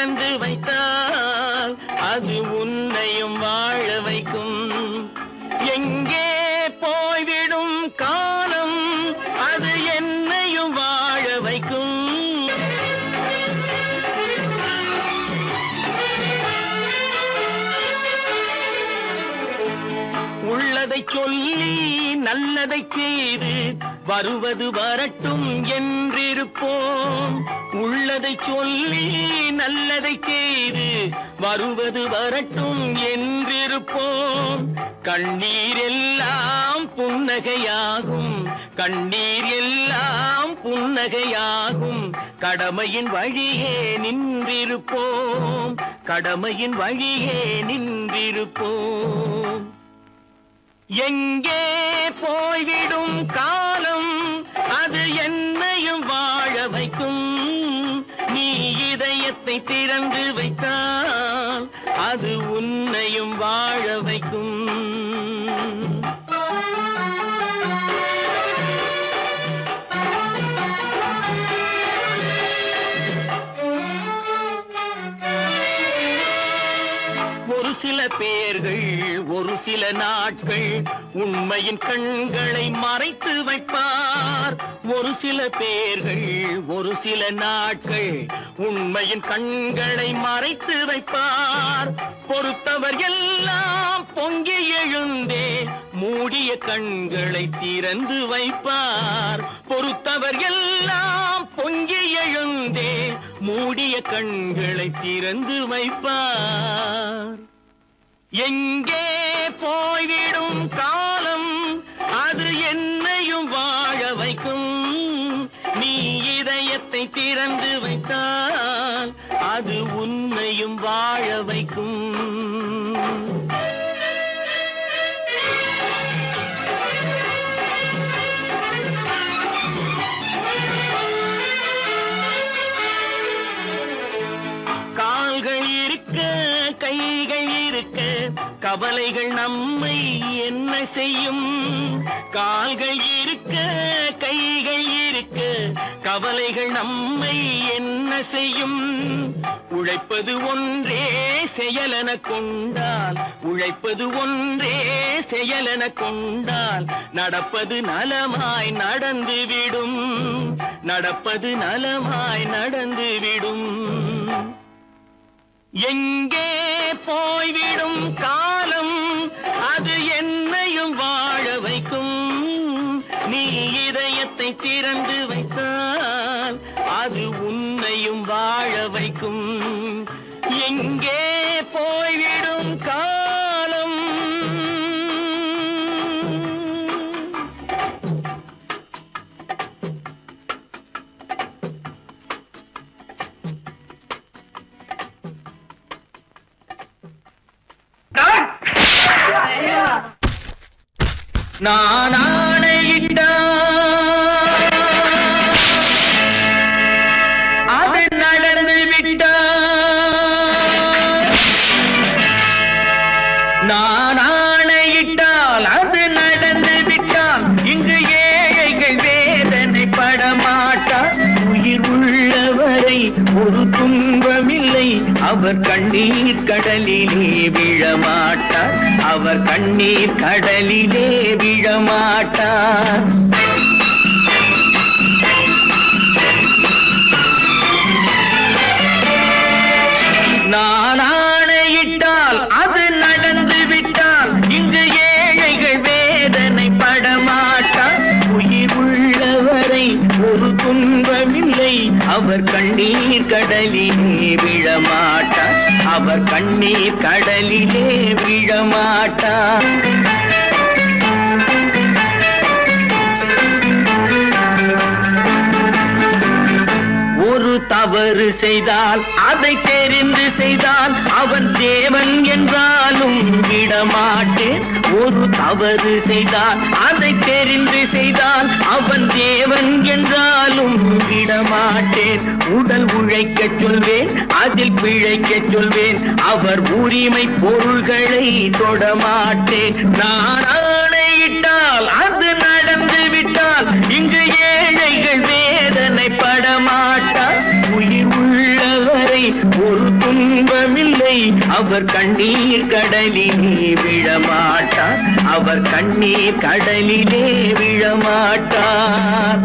திறந்து வைத்தால் அது உன்னையும் வாழ வைக்கும். எங்கே போய்விடும் காலம் அது என்னையும் வாழ வைக்கும். உள்ளதை சொல்லி நல்லதை செய்து வருவது வரட்டும் என்றிருப்போம். உள்ளதை சொல்லி நல்லதை செய்து வருவது வரட்டும் என்றிருப்போம். கண்ணீர் எல்லாம் புன்னகையாகும், கண்ணீர் எல்லாம் புன்னகையாகும். கடமையின் வழியே நின்றிருப்போம், கடமையின் வழியே நின்றிருப்போம். எங்கே போய்விடும் காலம் அது என்னையும் வாழ வைக்கும். நீ இதயத்தை திறந்து வைத்தால் அது உன்னையும் வாழ வைக்கும். ஒரு சில பேர்கள் ஒரு சில நாட்கள் உண்மையின் கண்களை மறைத்து வைப்பார். ஒரு சில பேர்கள் ஒரு சில நாட்கள் உண்மையின் கண்களை மறைத்து வைப்பார். பொறுத்தவர் எல்லாம் பொங்கி எழுந்தே மூடிய கண்களை திறந்து வைப்பார். பொறுத்தவர் எல்லாம் பொங்கி எழுந்தே மூடிய கண்களை திறந்து வைப்பார். எங்கே போய்விடும் காலம் அது என்னையும் வாழ வைக்கும். நீ இதயத்தை திறந்து வைத்தால் அது உன்னையும் வாழ வைக்கும். கால்கள் இருக்க கைகள் இருக்க கவலைகள் நம்மை என்ன செய்யும். கால்கள் இருக்க கைகள் இருக்க கவலைகள் நம்மை என்ன செய்யும். உழைப்பது ஒன்றே செயலென கொண்டால், உழைப்பது ஒன்றே செயலென கொண்டால் நடப்பது நலமாய் நடந்துவிடும், நடப்பது நலமாய் நடந்துவிடும். எங்கே போய்விடும் காலம் அது என்னையும் வாழ வைக்கும். நீ இதயத்தை திறந்து வைத்தால் அது உன்னையும் வாழ வைக்கும். எங்கே போய்விடும் காலம் நான் ஆணையிட்டால் அது நடந்து விட்டால், நான் ஆணையிட்டால் அது நடந்து விட்டால் இங்கு ஏழைகள் வேதனை படமாட்டார். உயிர் உள்ளவரை ஒரு துன்பமில்லை, அவர் கண்ணீர் கடலிலே விழமாட்டார், அவர் கண்ணீர் கடலிலே விழமாட்டார். நான் ஆணையிட்டால் அது நடந்து விட்டால் இங்கு ஏழைகள் வேதனை படமாட்டார். உயிர் உள்ளவரை ஒரு துன்பமில்லை, அவர் கண்ணீர் கடலிலே விழமாட்டார், அவர் கண்ணீர் கடலிலே விழமாட்டார். ஒரு தவறு செய்தால் அதை தெரிந்து செய்தால் அவன் தேவன் என்றாலும் விடமாட்டேன். ஒரு தவறு செய்தால் அதை தெரிந்து செய்தால் அவன் தேவன் என்றாலும் விடமாட்டேன். உடல் உழைக்கச் சொல்வேன், அதில் பிழைக்கச் சொல்வேன், அவர் உரிமை பொருள்களை தொடமாட்டேன். நான் ஆணையிட்டால் அது நடந்து விட்டால் இங்கு ஏழைகள் வேதனை படமாட்டார். உயிர் உள்ளவரை ஒரு துன்பமில்லை. அவர் கண்ணீர் கடலிலே விழமாட்டார். அவர் கண்ணீர் கடலிலே விழமாட்டார்.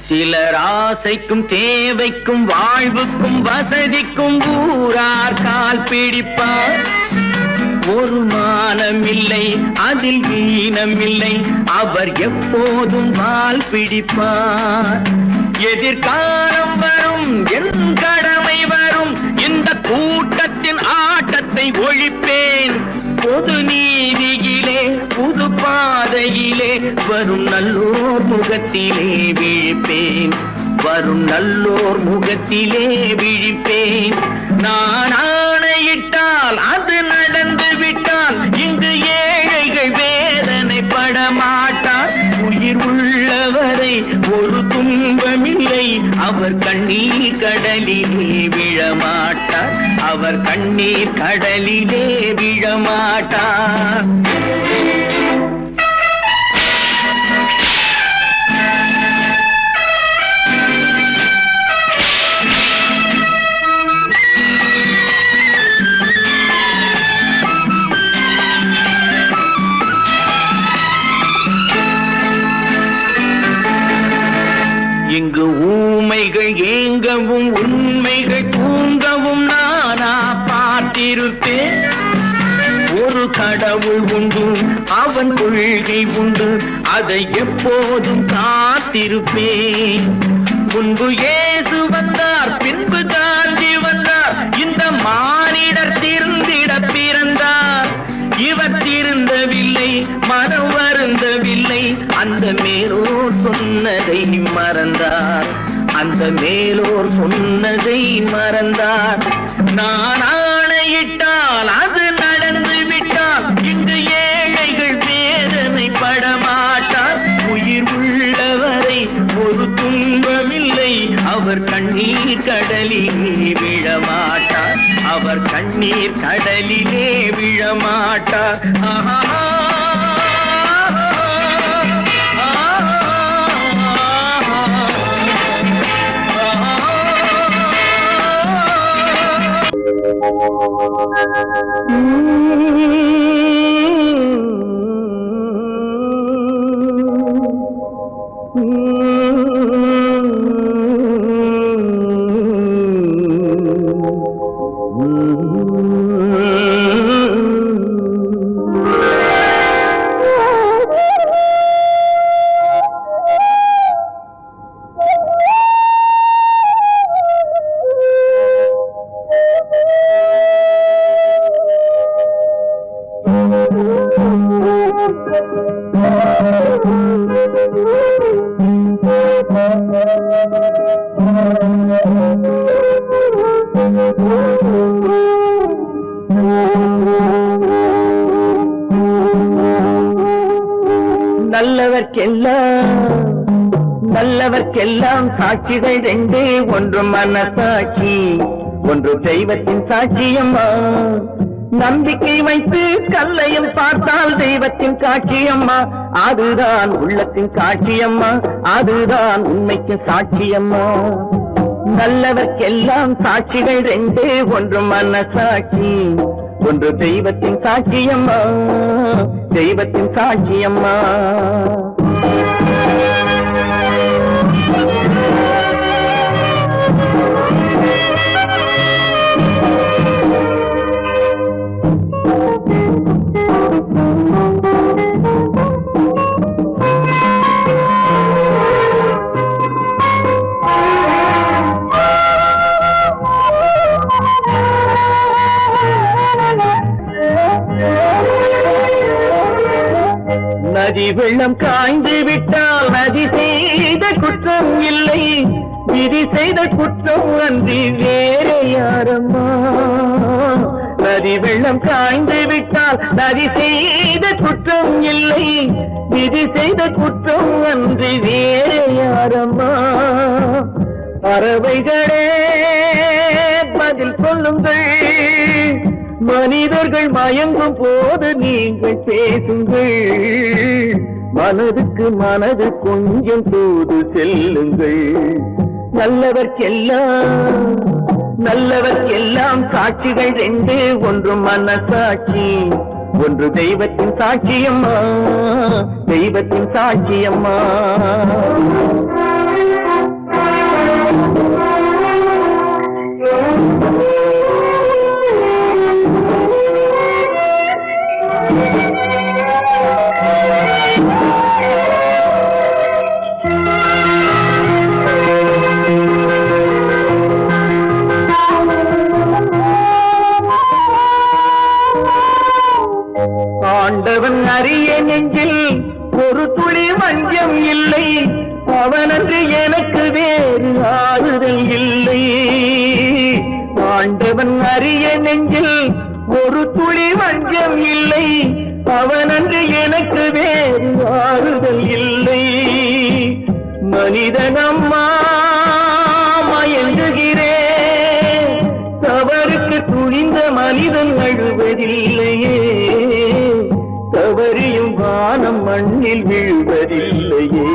சிலர் ஆசைக்கும் தேவைக்கும் வாழ்வுக்கும் வசதிக்கும் ஊரார் கால் பிடிப்பார். ஒரு மானமில்லை, அதில் ஈனமில்லை, அவர் எப்போதும் வால் பிடிப்பார். எதிர்காலம் வரும், என் கடமை வரும், இந்த கூட்டத்தின் ஆட்டத்தை ஒழிப்பேன். பொது நீதியிலே புது பாதையிலே வரும் நல்லோர் முகத்திலே விழிப்பேன். வரும் நல்லோர் முகத்திலே விழிப்பேன். நான் ஆணையிட்டால் அது நடந்து விட்டால் இங்கு ஏழைகள் வேதனைப்பட மாட்டார். உயிர் உள்ளவரை ஒரு துன்பமில்லை. அவர் கண்ணீர் கடலிலே விழமாட்டார். அவர் கண்ணீர் கடலிலே விழமாட்டார். இங்கு ஊமைகள் ஏங்கவும் உண்மைகள் தூங்கவும் நானா பார்த்திருப்பேன். ஒரு கடவுள் உண்டு, அவன் கொள்கை உண்டு, அதை எப்போதும் காத்திருப்பேன். முன்பு இயேசு வந்தார், பின்பு காந்தி வந்தார், இந்த மானிடர் திருந்திட பிறந்தார். இவர் திருந்தவில்லை, மனம் வருந்தவில்லை, அந்த மேலோர் சொன்னதை மறந்தார். அந்த மேலோர் சொன்னதை மறந்தார். நான் ஆணையிட்டால் அது நடந்து விட்டால் இங்கு ஏழைகள் வேதனைப்பட மாட்டார். உயிர் உள்ளவரை ஒரு துன்பமில்லை. அவர் கண்ணீர் கடலிலே விழமாட்டார். அவர் கண்ணீர் கடலிலே விழமாட்டார். ஆஹா. நல்லவர்க்கெல்லாம் சாட்சிகள் ரெண்டே, ஒன்று மனசாட்சி, ஒன்று தெய்வத்தின் சாட்சியம்மா. நம்பிக்கை வைத்து கல்லையும் பார்த்தால் தெய்வத்தின் காட்சியம்மா. அதுதான் உள்ளத்தின் சாட்சியம்மா, அதுதான் உண்மைக்கு சாட்சியம்மா. நல்லவர்க்கெல்லாம் சாட்சிகள் ரெண்டே, ஒன்று மனசாட்சி, ஒன்று தெய்வத்தின் சாட்சியம்மா, தெய்வத்தின் சாட்சியம்மா. நதி வெள்ளம் காய்ந்து விட்டால் நதி செய்த குற்றம் இல்லை. விதி செய்த குற்றம் அன்றி வேறு யாரம்மா? நதி வெள்ளம் காய்ந்து விட்டால் நதி செய்த குற்றம் இல்லை, விதி செய்த குற்றம் அன்றி வேறு யாரம்மா? பறவைகளே பதில் சொல்லுங்கள், மனிதர்கள் மயங்கும் போது நீங்கள் பேசுங்கள், மனதுக்கு மனது கொஞ்சம் தூது செல்லுங்கள். நல்லவர்க்கெல்லாம் சாட்சிகள் ரெண்டு, ஒன்று மனசாட்சி, ஒன்று தெய்வத்தின் சாட்சியம்மா, தெய்வத்தின் சாட்சியம்மா. ஆண்டவன் அறிய நெஞ்சில் ஒரு துளி வஞ்சம் இல்லை, அவனன்று எனக்கு வேறு ஆறுதல் இல்லை. ஆண்டவன் அறிய நெஞ்சில் ஒரு துளி வஞ்சம் இல்லை, அவனன்று எனக்கு வேறு ஆறுதல் இல்லை. மனிதனம்மா மயங்குகிறேன், தவறுக்கு துணிந்த மனிதன் அழுவதில்லையே, தவறியும் வானம் மண்ணில் வீழ்வதில்லையே.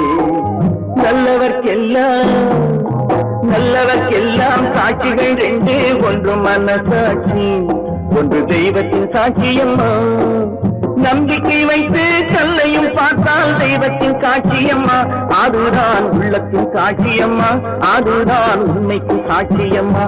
நல்லவர்க்கெல்லாம் சாட்சிகள் ரெண்டு, ஒன்று மனசாட்சி, ஒன்று தெய்வத்தின் சாட்சியம்மா. நம்பிக்கை வைத்து கல்லையும் பார்த்தால் தெய்வத்தின் சாட்சியம்மா, அதுதான் உள்ளத்தின் சாட்சியம்மா, அதுதான் உண்மைக்கு சாட்சியம்மா.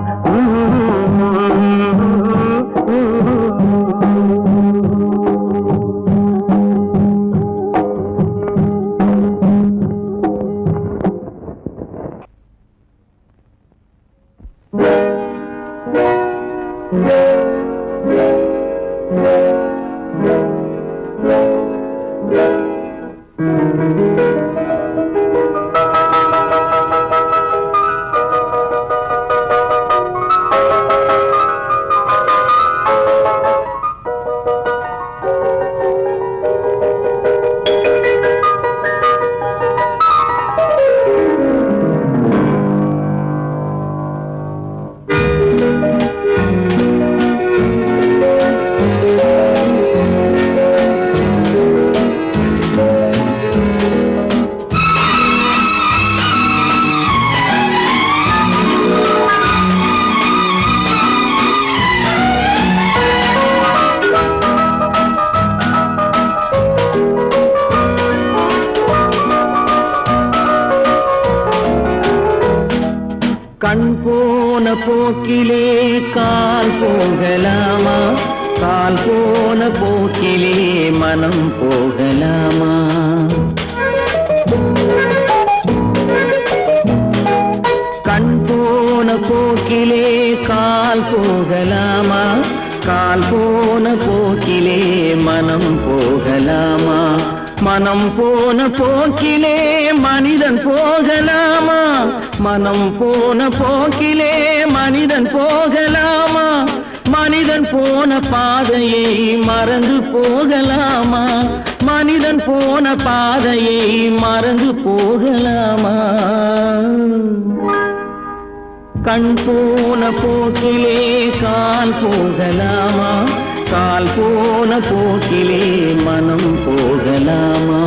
கண் போன போக்கிலே கால் போகலாமா, கால் போன போக்கிலே மனம் போகலாமா? கண் போன போக்கிலே கால் போகலாமா, கால் போன போக்கிலே மனம் போகலாமா? மனம் போன போக்கிலே மனிதன் போகலாமா, மனம் போன போக்கிலே மனிதன் போகலாமா? மனிதன் போன பாதையை மறந்து போகலாமா, மனிதன் போன பாதையை மறந்து போகலாமா? கண் போன போக்கிலே கால் போகலாமா, கால் போன போக்கிலே மனம் போகலாமா?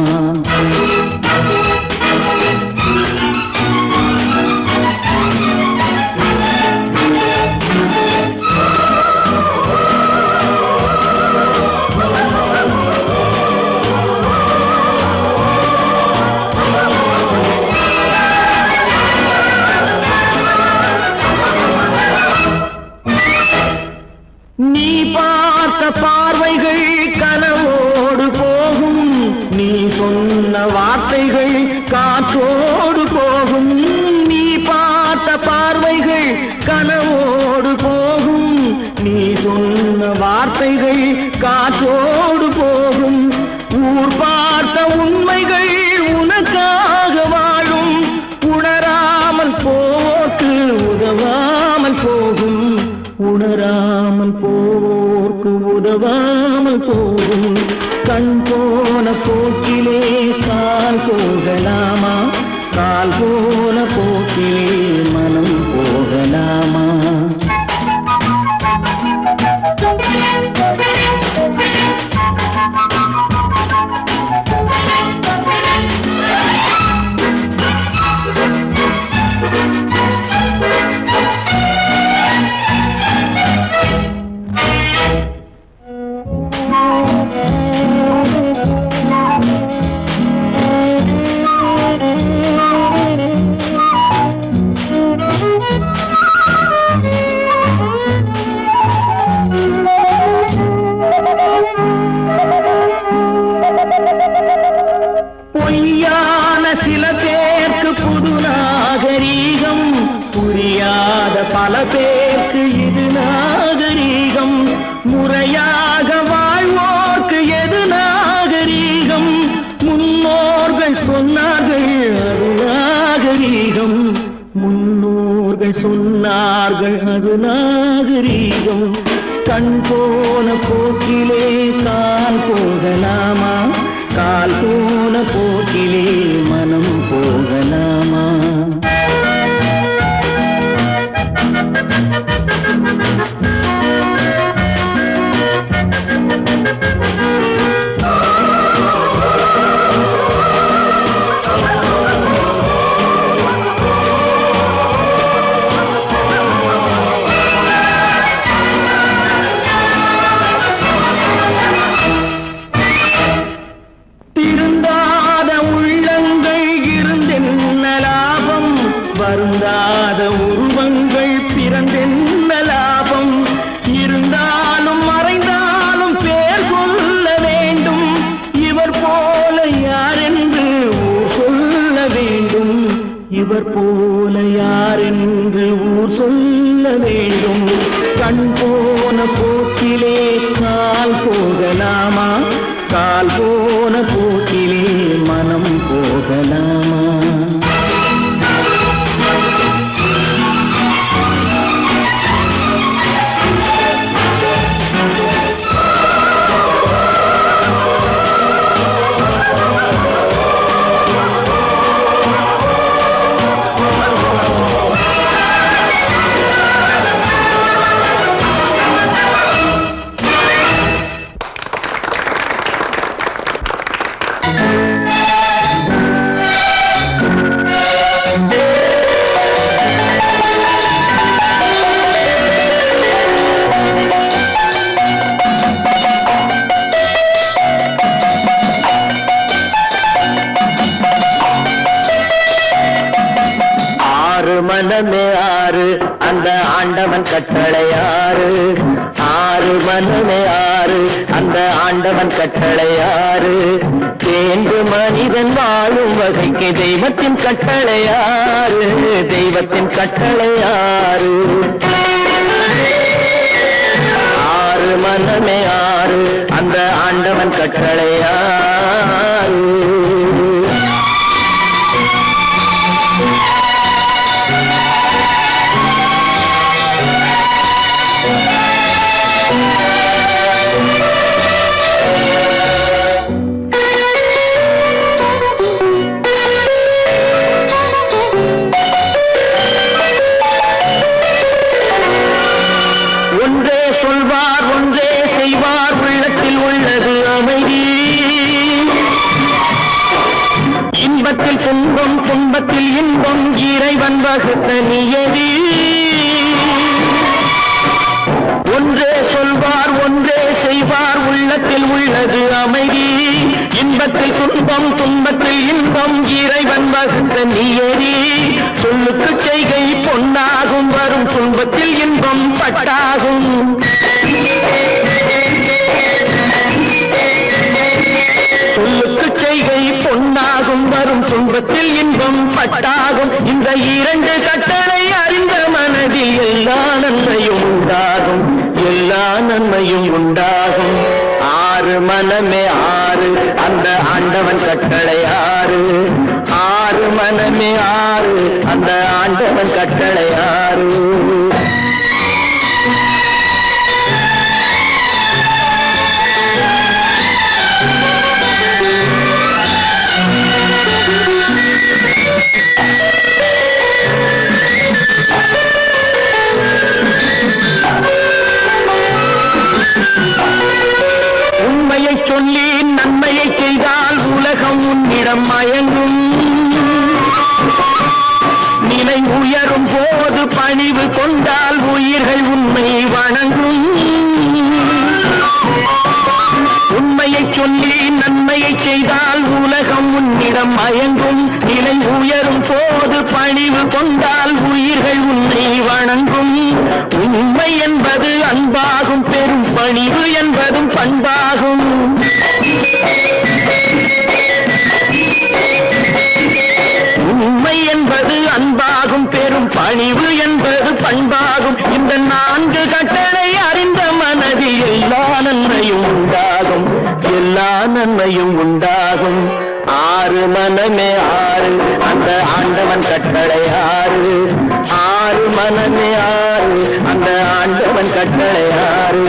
நீ பார்த்த பார்வைகள் கனவோடு போகும், நீ சொன்ன வார்த்தைகள் காற்றோடு போகும். நீ பார்த்த பார்வைகள் கனவோடு போகும், நீ சொன்ன வார்த்தைகள் காற்றோடு போகும். ஊர் பார்த்த உண்மைகள் உனக்காக வாழும், உணராமல் போகும் கண் போன போக்கிலே கால் போகலாமா, கால் போன போக்கிலே மனம் போகலாமா? பொய்யான சில பேருக்கு புது நாகரீகம், புரியாத பல பேருக்கு இது நாகரீகம். முறையாக வாழ்வோர்க்கு எது நாகரீகம்? முன்னோர்கள் சொன்னார்கள் அது நாகரீகம், முன்னோர்கள் சொன்னார்கள் அது நாகரீகம். கண் போன போக்கிலே கால் போகலாமா, கால் போன போக்கிலே மனம் போகலாமா? வருந்தாத உருவங்கள் பிறந்தென்ன லாபம்? இருந்தாலும் மறைந்தாலும் பேர் சொல்ல வேண்டும். இவர் போல யாரென்று ஊர் சொல்ல வேண்டும், இவர் போல யாரென்று ஊர் சொல்ல வேண்டும். கண் போன போக்கிலே கால் போகலாமா, கால் போன போக்கிலே மனம் போகலாமா? மனமே ஆறு அந்த ஆண்டவன் கட்டளை ஆறு, ஆறு மனமே ஆறு அந்த ஆண்டவன் கட்டளை ஆறு. தேர்ந்து மனிதன் வாழும் வகைக்கு தெய்வத்தின் கட்டளை ஆறு, தெய்வத்தின் கட்டளை ஆறு. ஆறு மனமே ஆறு அந்த ஆண்டவன் கட்டளை ஆறு. ஒன்றே சொல்வார் ஒன்றே செய்வார், உள்ளத்தில் உள்ளது அமைதி. இன்பத்தில் துன்பம் துன்பத்தில் இன்பம், இறைவன் வகுத்த நியதி. ஒன்றே சொல்வார் ஒன்றே செய்வார், உள்ளத்தில் உள்ளது அமைதி. இன்பத்தில் துன்பம் துன்பத்தில் இன்பம், இறைவன் வகுத்த நியதி. சொல்லுக்கு செய்கை பொன்னாகும், வரும் துன்பத்தில் இன்பம் பட்டாகும். சொல்லுக்கு செய்கை பொன்னாகும், வரும் துன்பத்தில் இன்பம் பட்டாகும். இந்த இரண்டு கட்டளை அறிந்த மனதில் எல்லா நன்மையும் உண்டாகும், எல்லா நன்மையும் உண்டாகும். ஆறு மனமே ஆறு அந்த ஆண்டவன் கட்டளை ஆறு, ஆறு மனமே ஆறு அந்த ஆண்டவன் கட்டளை ஆறு. நன்மையை செய்தால் உலகம் உன்னிடம் மயங்கும். நிலை உயரும் போது பணிவு கொண்டால் உயிர்கள் உன்னை வணங்கும். உண்மை என்பது அன்பாகும், பெரும் பணிவு என்பதும் பண்பாகும். உண்மை என்பது அன்பாகும், பெரும் பணிவு என்பது பண்பாகும். இந்த 4 கட்டளை அறிந்த மனதில் எல்லா நன்மையும் உண்டாகும், எல்லா நன்மையும் உண்டாகும். 6 மனமே 6, அந்த ஆண்டவன் கட்டளை 6. 6 மனமே 6, அந்த ஆண்டவன் கட்டளை 6.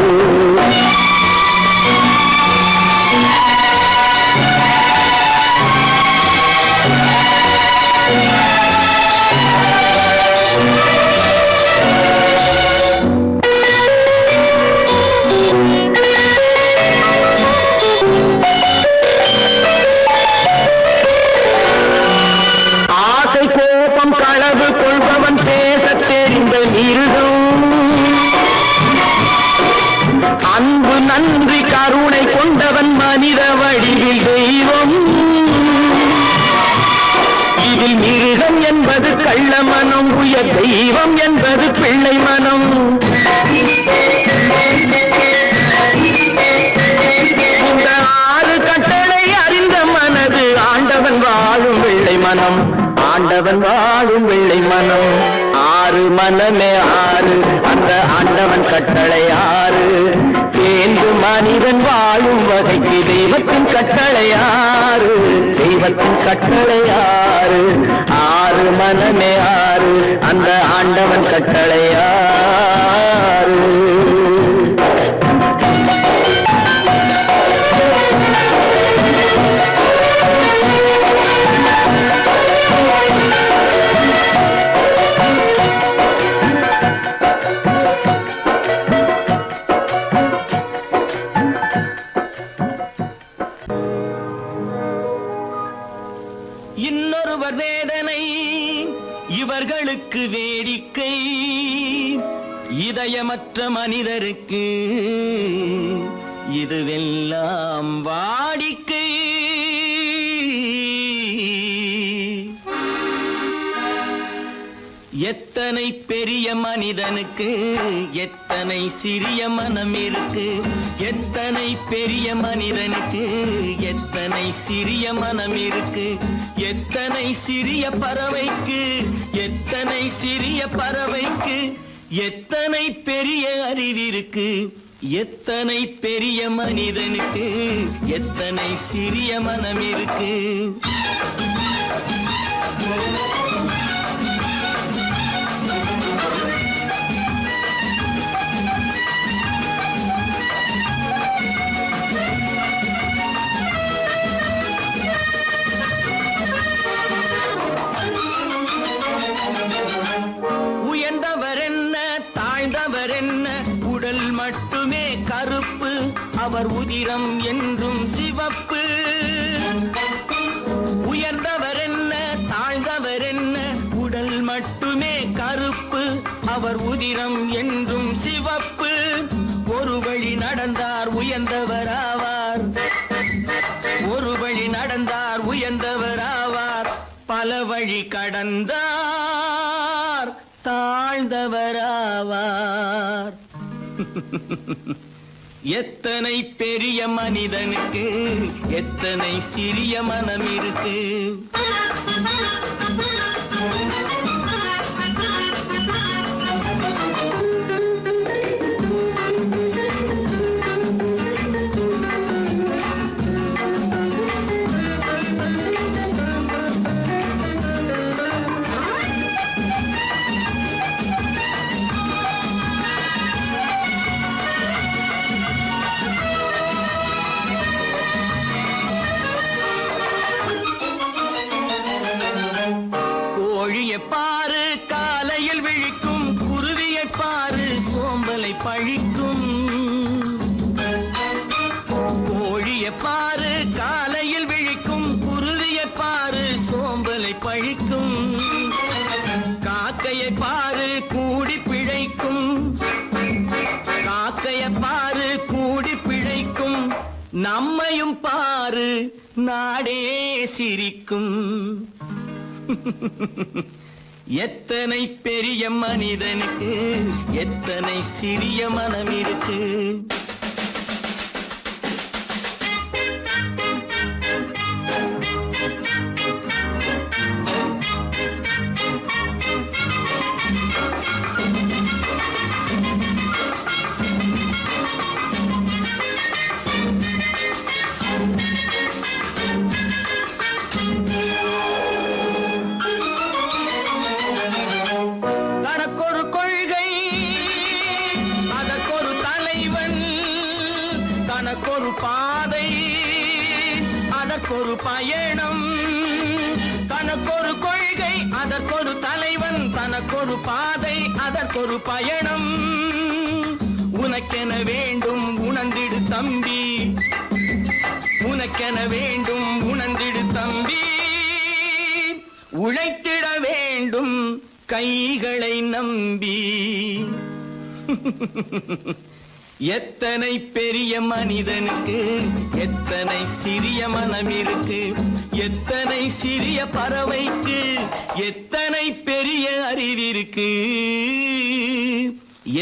களவு கொள்பவன் பேசத் தெரிந்த மிருகம். அன்பு நன்றி கருணை கொண்டவன் மனித வடிவில் தெய்வம். இதில் மிருகம் என்பது கள்ள மனம், உயர் தெய்வம் என்பது பிள்ளை மனம். இந்த 6 கட்டளை அறிந்த மனது ஆண்டவன் வாழும் வெள்ளை மனம், ஆண்டவன் வாழும் வெள்ளை மனம். 6 மனமே 6, அந்த ஆண்டவன் கட்டளை 6. தேர்ந்து மனிதன் வாழும் வகைக்கு தெய்வத்தின் கட்டளை 6, தெய்வத்தின் கட்டளை 6. 6 மனமே 6, அந்த ஆண்டவன் கட்டளை 6. இன்னொருவர் வேதனை இவர்களுக்கு வேடிக்கை, இதயமற்ற மனிதருக்கு இதுவெல்லாம் வாடிக்கை. எத்தனை பெரிய மனிதனுக்கு எத்தனை சிறிய மனம் இருக்கு. எத்தனை பெரிய மனிதனுக்கு எத்தனை சிறிய மனம் இருக்கு. எத்தனை சிறிய பறவைக்கு எத்தனை சிறிய பறவைக்கு எத்தனை பெரிய அறிவிருக்கு. எத்தனை பெரிய மனிதனுக்கு எத்தனை சிறிய மனம் இருக்கு. உயர்ந்தவர் என்ன தாழ்ந்தவர் என்ன, உடல் மட்டுமே கருப்பு, அவர் உதிரம் என்றும் சிவப்பு. உயர்ந்தவர் என்ன தாழ்ந்தவர் என்ன, உடல் மட்டுமே கருப்பு, அவர் உதிரம் என்றும் சிவப்பு. ஒரு வழி நடந்தார் உயர்ந்தவர் ஆவார், ஒரு வழி நடந்தார் உயர்ந்தவர் ஆவார். பல வழி கடந்தார் தாழ்ந்தவர் ஆவார். எத்தனை பெரிய மனிதனுக்கு எத்தனை சிறிய மனம் இருக்கு. கோழியை பாரு காலையில் விழிக்கும், குருவியை பாரு சோம்பலை பழிக்கும். கோழியை பாரு காலையில் விழிக்கும், குருவியை பாரு சோம்பலை பழிக்கும். காக்கையை பாரு கூடி பிழைக்கும், காக்கையை பாரு கூடி பிழைக்கும். நம்மையும் பாரு என்று நாடே சிரிக்கும். எத்தனை பெரிய மனிதனுக்கு எத்தனை சிறிய மனம் இருக்கு. தனக்கொரு கொள்கை அதற்கொரு தலைவன், தனக்கொரு பாதை அதற்கொரு பயணம். தனக்கொரு கொள்கை அதற்கொரு தலைவன், தனக்கொரு பாதை அதற்கொரு பயணம். உனக்கென வேண்டும் உணர்ந்திடு தம்பி, உனக்கென வேண்டும் உணர்ந்திடு தம்பி. உழைத்திட வேண்டும் கைகளை நம்பி. எத்தனை பெரிய மனிதனுக்கு எத்தனை சிறிய மனம் இருக்கு. எத்தனை சிறிய பறவைக்கு எத்தனை பெரிய அறிவிருக்கு.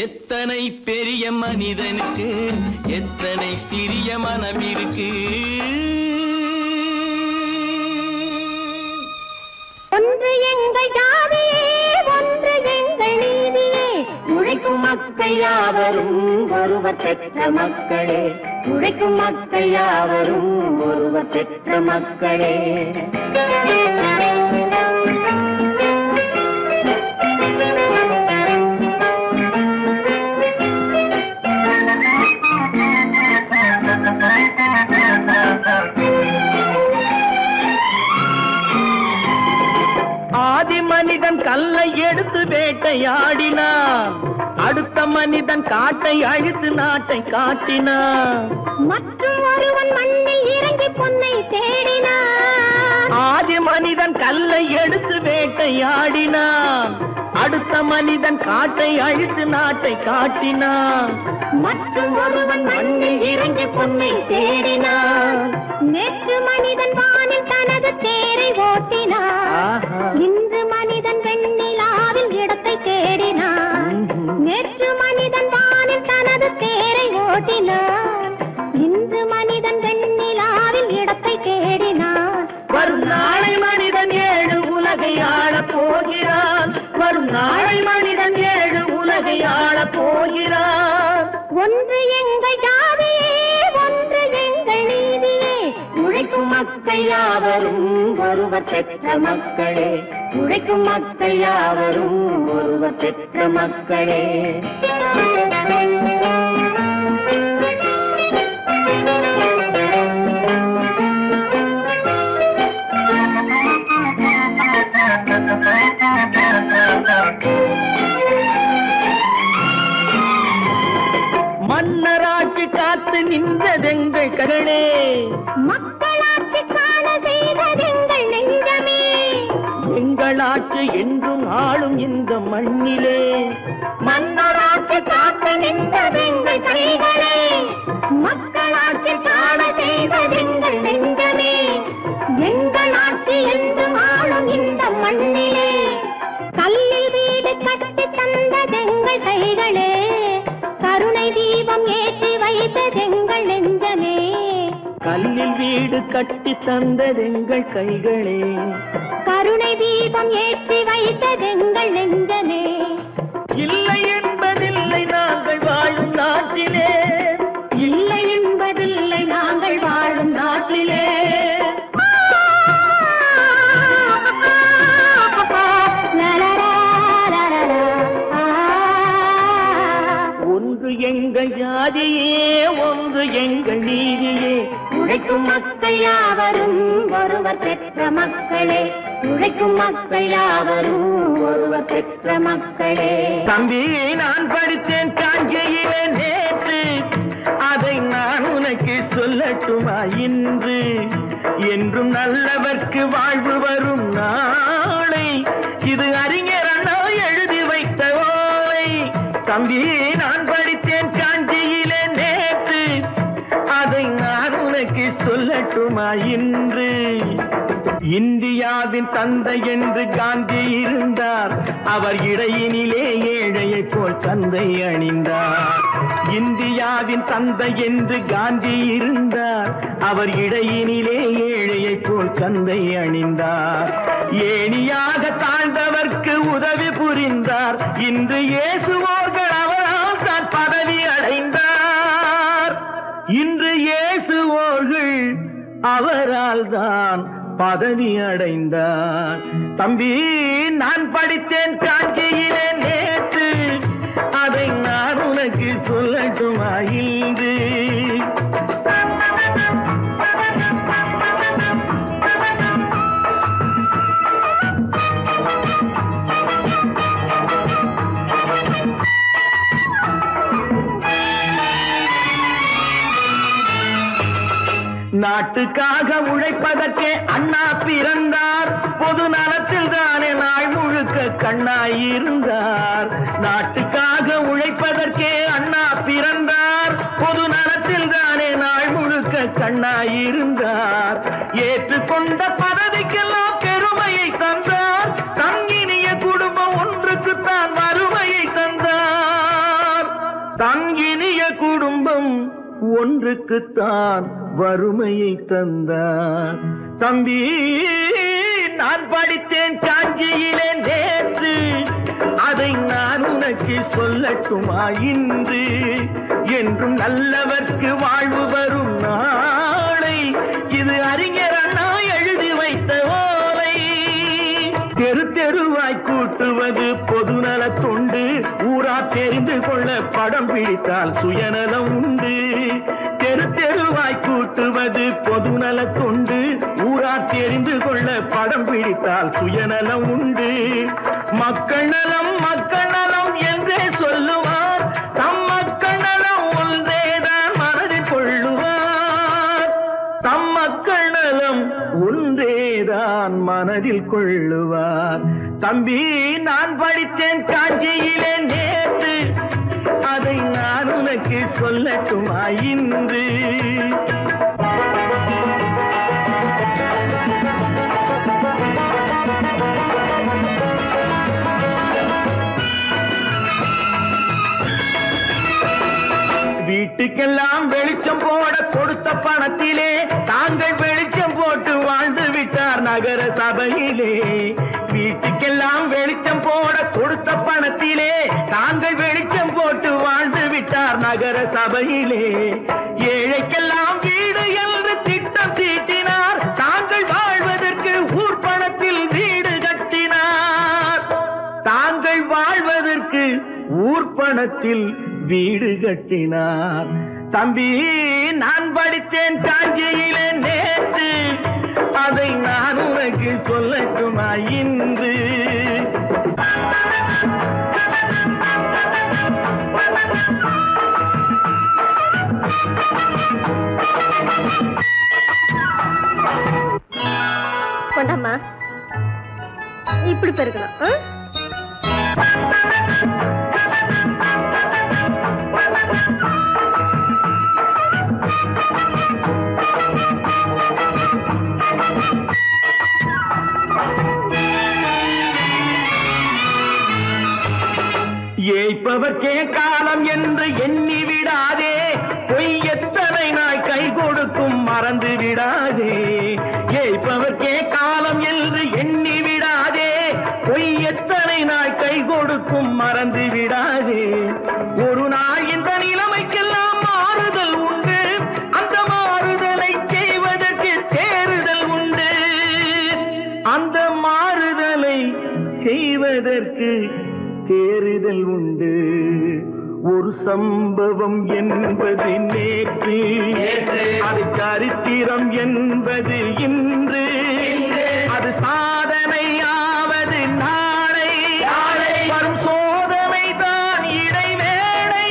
எத்தனை பெரிய மனிதனுக்கு எத்தனை சிறிய மனம் இருக்கு. ஒன்று எங்கள் ஜாதியே, ஒன்று எங்கள் நீதியே. உழைக்கும் மக்கள் யாவரும் ஒருவர் பெற்ற மக்களே. உழைக்கும் மக்கள் யாவரும் ஒருவர் பெற்ற மக்களே. ஆதி மனிதன் கல்லை எடுத்து வேட்டையாடினான், அடுத்த மனிதன் காட்டை அழித்து நாட்டை காட்டினான். மற்றும் ஒருவன் மண்ணில் இறங்கி பொன்னை தேடினான். ஆதி மனிதன் கல்லை எடுத்து வேட்டையாடினான், அடுத்த மனிதன் காட்டை அழித்து நாட்டை காட்டினான். மற்றும் ஒருவன் மண்ணில் இறங்கி பொன்னை தேடினான். நேற்று மனிதன் வானில் தனது தேரை ஓட்டினான். இன்று மனிதன் வெண்ணிலாவில் இடத்தை தேடினான். நேற்று மனிதன் வானில் தனது தேரை ஓட்டினான். இன்று மனிதன் வெண்ணிலாவில் இடத்தை தேடினான். வரும் நாளை மனிதன் 7 உலகை ஆளப் போகிறான். வரும் நாளை மனிதன் 7 உலகை ஆளப் போகிறான். ஒன்று எங்கள் ஜாதியே, ஒன்று எங்கள் நீதியே. உழைக்கும் மக்கள் யாவரும் ஒருவர் பெற்ற மக்களே. உழைக்கும் மக்கள் யாவரும் ஒருவர் பெற்ற மக்களே. மன்னராட்சி காத்து நின்றதெங்கள் கரணே, மக்களாட்சி காண செய்ததெங்கள் நெஞ்சமே. எங்களாட்சி என்றும் ஆளும் இந்த மண்ணிலே. மன்னராட்சி காத்து நின்றதெங்கள் கைகளே. மக்களாட்சி காண செய்ததெங்கள் நெஞ்சமே. எங்களாட்சி என்றும் ஆளும் இந்த மண்ணிலே. கல்லில் வீடு கட்டி தந்ததெங்கள் கைகளே. கருணை தீபம் ஏற்றி வைத்ததெங்கள் நெஞ்சமே. கல்லில் வீடு கட்டி தந்ததெங்கள் கைகளே. கருணை தீபம் ஏற்றி வைத்ததெங்கள் நெஞ்சமே. இல்லை என்பதில்லை நாங்கள் வாழும் நாட்டிலே. இல்லை என்பதில்லை நாங்கள் வாழும் நாட்டிலே. ஒன்று எங்கள் ஜாதியே, ஒன்று எங்கள் நீதியே. உழைக்கும் மக்கள் யாவரும் ஒருவர் பெற்ற மக்களே. உழைக்கும் மக்கள் யாவரும் ஒருவர் பெற்ற மக்களே. தம்பி, நான் படித்தேன் காஞ்சியிலே நேற்று, அதை நான் உனக்கு சொல்லட்டுமா இன்று? என்றும் நல்லவர்க்கு வாழ்வு வரும் நாளை, இது அறிஞர் அண்ணா எழுதி வைத்த ஓலை. தம்பி, நான் படித்தேன் காஞ்சியிலே நேற்று, அதை நான் உனக்கு சொல்லட்டுமா சொல்லட்டுமா இன்று? இந்தியாவின் தந்தை என்று காந்தி இருந்தார், அவர் இடையினிலே ஏழையை போல் தந்தை அணிந்தார். இந்தியாவின் தந்தை என்று காந்தி இருந்தார், அவர் இடையினிலே ஏழையை போல் தந்தை அணிந்தார். ஏணியாக தாழ்ந்தவர்க்கு உதவி புரிந்தார், இன்று இயேசுவோர்கள் அவரால் தான் பதவி அடைந்தார். இன்று இயேசுவோர்கள் அவரால் தான் பதவி அடைந்தார். தம்பி, நான் படித்தேன் காஞ்சியிலே நேற்று, அதை நான் உனக்கு சொல்லட்டுமா இன்று? நாட்டுக்காக உழைப்பதற்கே அண்ணா பிறந்தார், பொது நலத்தில் தானே நாள் முழுக்க கண்ணாயிருந்தார். நாட்டுக்காக உழைப்பதற்கே அண்ணா பிறந்தார், பொது நலத்தில் தானே நாள் முழுக்க கண்ணாயிருந்தார். ஏற்றுக்கொண்ட பதவிக்கெல்லாம் பெருமையை தந்தார், தங்கினிய குடும்பம் ஒன்றுக்குத்தான் வறுமையை தந்தார். தங்கினிய குடும்பம் ஒன்றுக்குத்தான் வறுமையை தந்தார். தம்பி, நான் படித்தேன் காஞ்சியிலே நேற்று, அதை நான் உனக்கு சொல்லட்டுமா இன்று? என்றும் நல்லவர்க்கு வாழ்வு வரும் நாளை, இது அறிஞர் அண்ணா எழுதி வைத்த ஓலை. தெரு தெருவாய் கூட்டுவது பொதுநல தொண்டு, ஊரா தெரிந்து கொள்ள படம் பிடித்தால் சுயநலம் உண்டு. தெரு தெருவாய் கூட்டுவது பொதுநல தொண்டு, ஊரா தெரிந்து கொள்ள படம் பிடித்தால் சுயநலம் உண்டு. மக்கள் நலம் மக்கள் நலம் என்றே சொல்லுவார், தம் மக்கள் நலம் ஒன்றேதான் மனதில் கொள்ளுவார். தம் மக்கள் நலம் ஒன்றேதான் மனதில் கொள்ளுவார். தம்பி, நான் படித்தேன் காஞ்சியிலே நேற்று, அதை நான் உனக்கு சொல்லட்டுமா இன்று? வீட்டுக்கெல்லாம் வெளிச்சம் போட கொடுத்த பணத்திலே தாங்கள் வெளிச்சம் போட்டு வாழ்ந்து விட்டார் நகர சபையிலே. வீட்டுக்கெல்லாம் வெளிச்சம் போட கொடுத்த பணத்திலே தாங்கள் வெளிச்சம் போட்டு வாழ்ந்து விட்டார் நகர சபையிலே. ஏழைக்கெல்லாம் வீடு என்று திட்டம் தீட்டினார், தாங்கள் வாழ்வதற்கு ஊர் பணத்தில் வீடு கட்டினார். தாங்கள் வாழ்வதற்கு ஊர் பணத்தில் வீடு கட்டினார். தம்பி, நான் படித்தேன் காஞ்சியிலே நேற்று, அதை நான் உனக்கு சொல்லட்டுமா இன்று? கொண்டாம்மா, இப்படி பெருக்கலாம். ஏய்ப்பவர்க்கே காலம் என்று எண்ணி விடாதே, பொய் எத்தனை நாய் கை கொடுக்கும் மறந்து விடாதே. ஏய்ப்பவர்க்கே காலம் என்று எண்ணி விடாதே, பொய் எத்தனை நாய் கை கொடுக்கும் மறந்து விடாதே. ஒரு நாள் இந்த நிலைமைக்கெல்லாம் மாறுதல் உண்டு, அந்த மாறுதலை செய்வதற்கு தேறுதல் உண்டு. அந்த மாறுதலை செய்வதற்கு தேறுதல் உண்டு. ஒரு சம்பவம் என்பது நேற்று, அது சரித்திரம் என்பது இன்று, அது சாதனையாவது நாளை, வரும் சோதனை தான் இடைவேளை.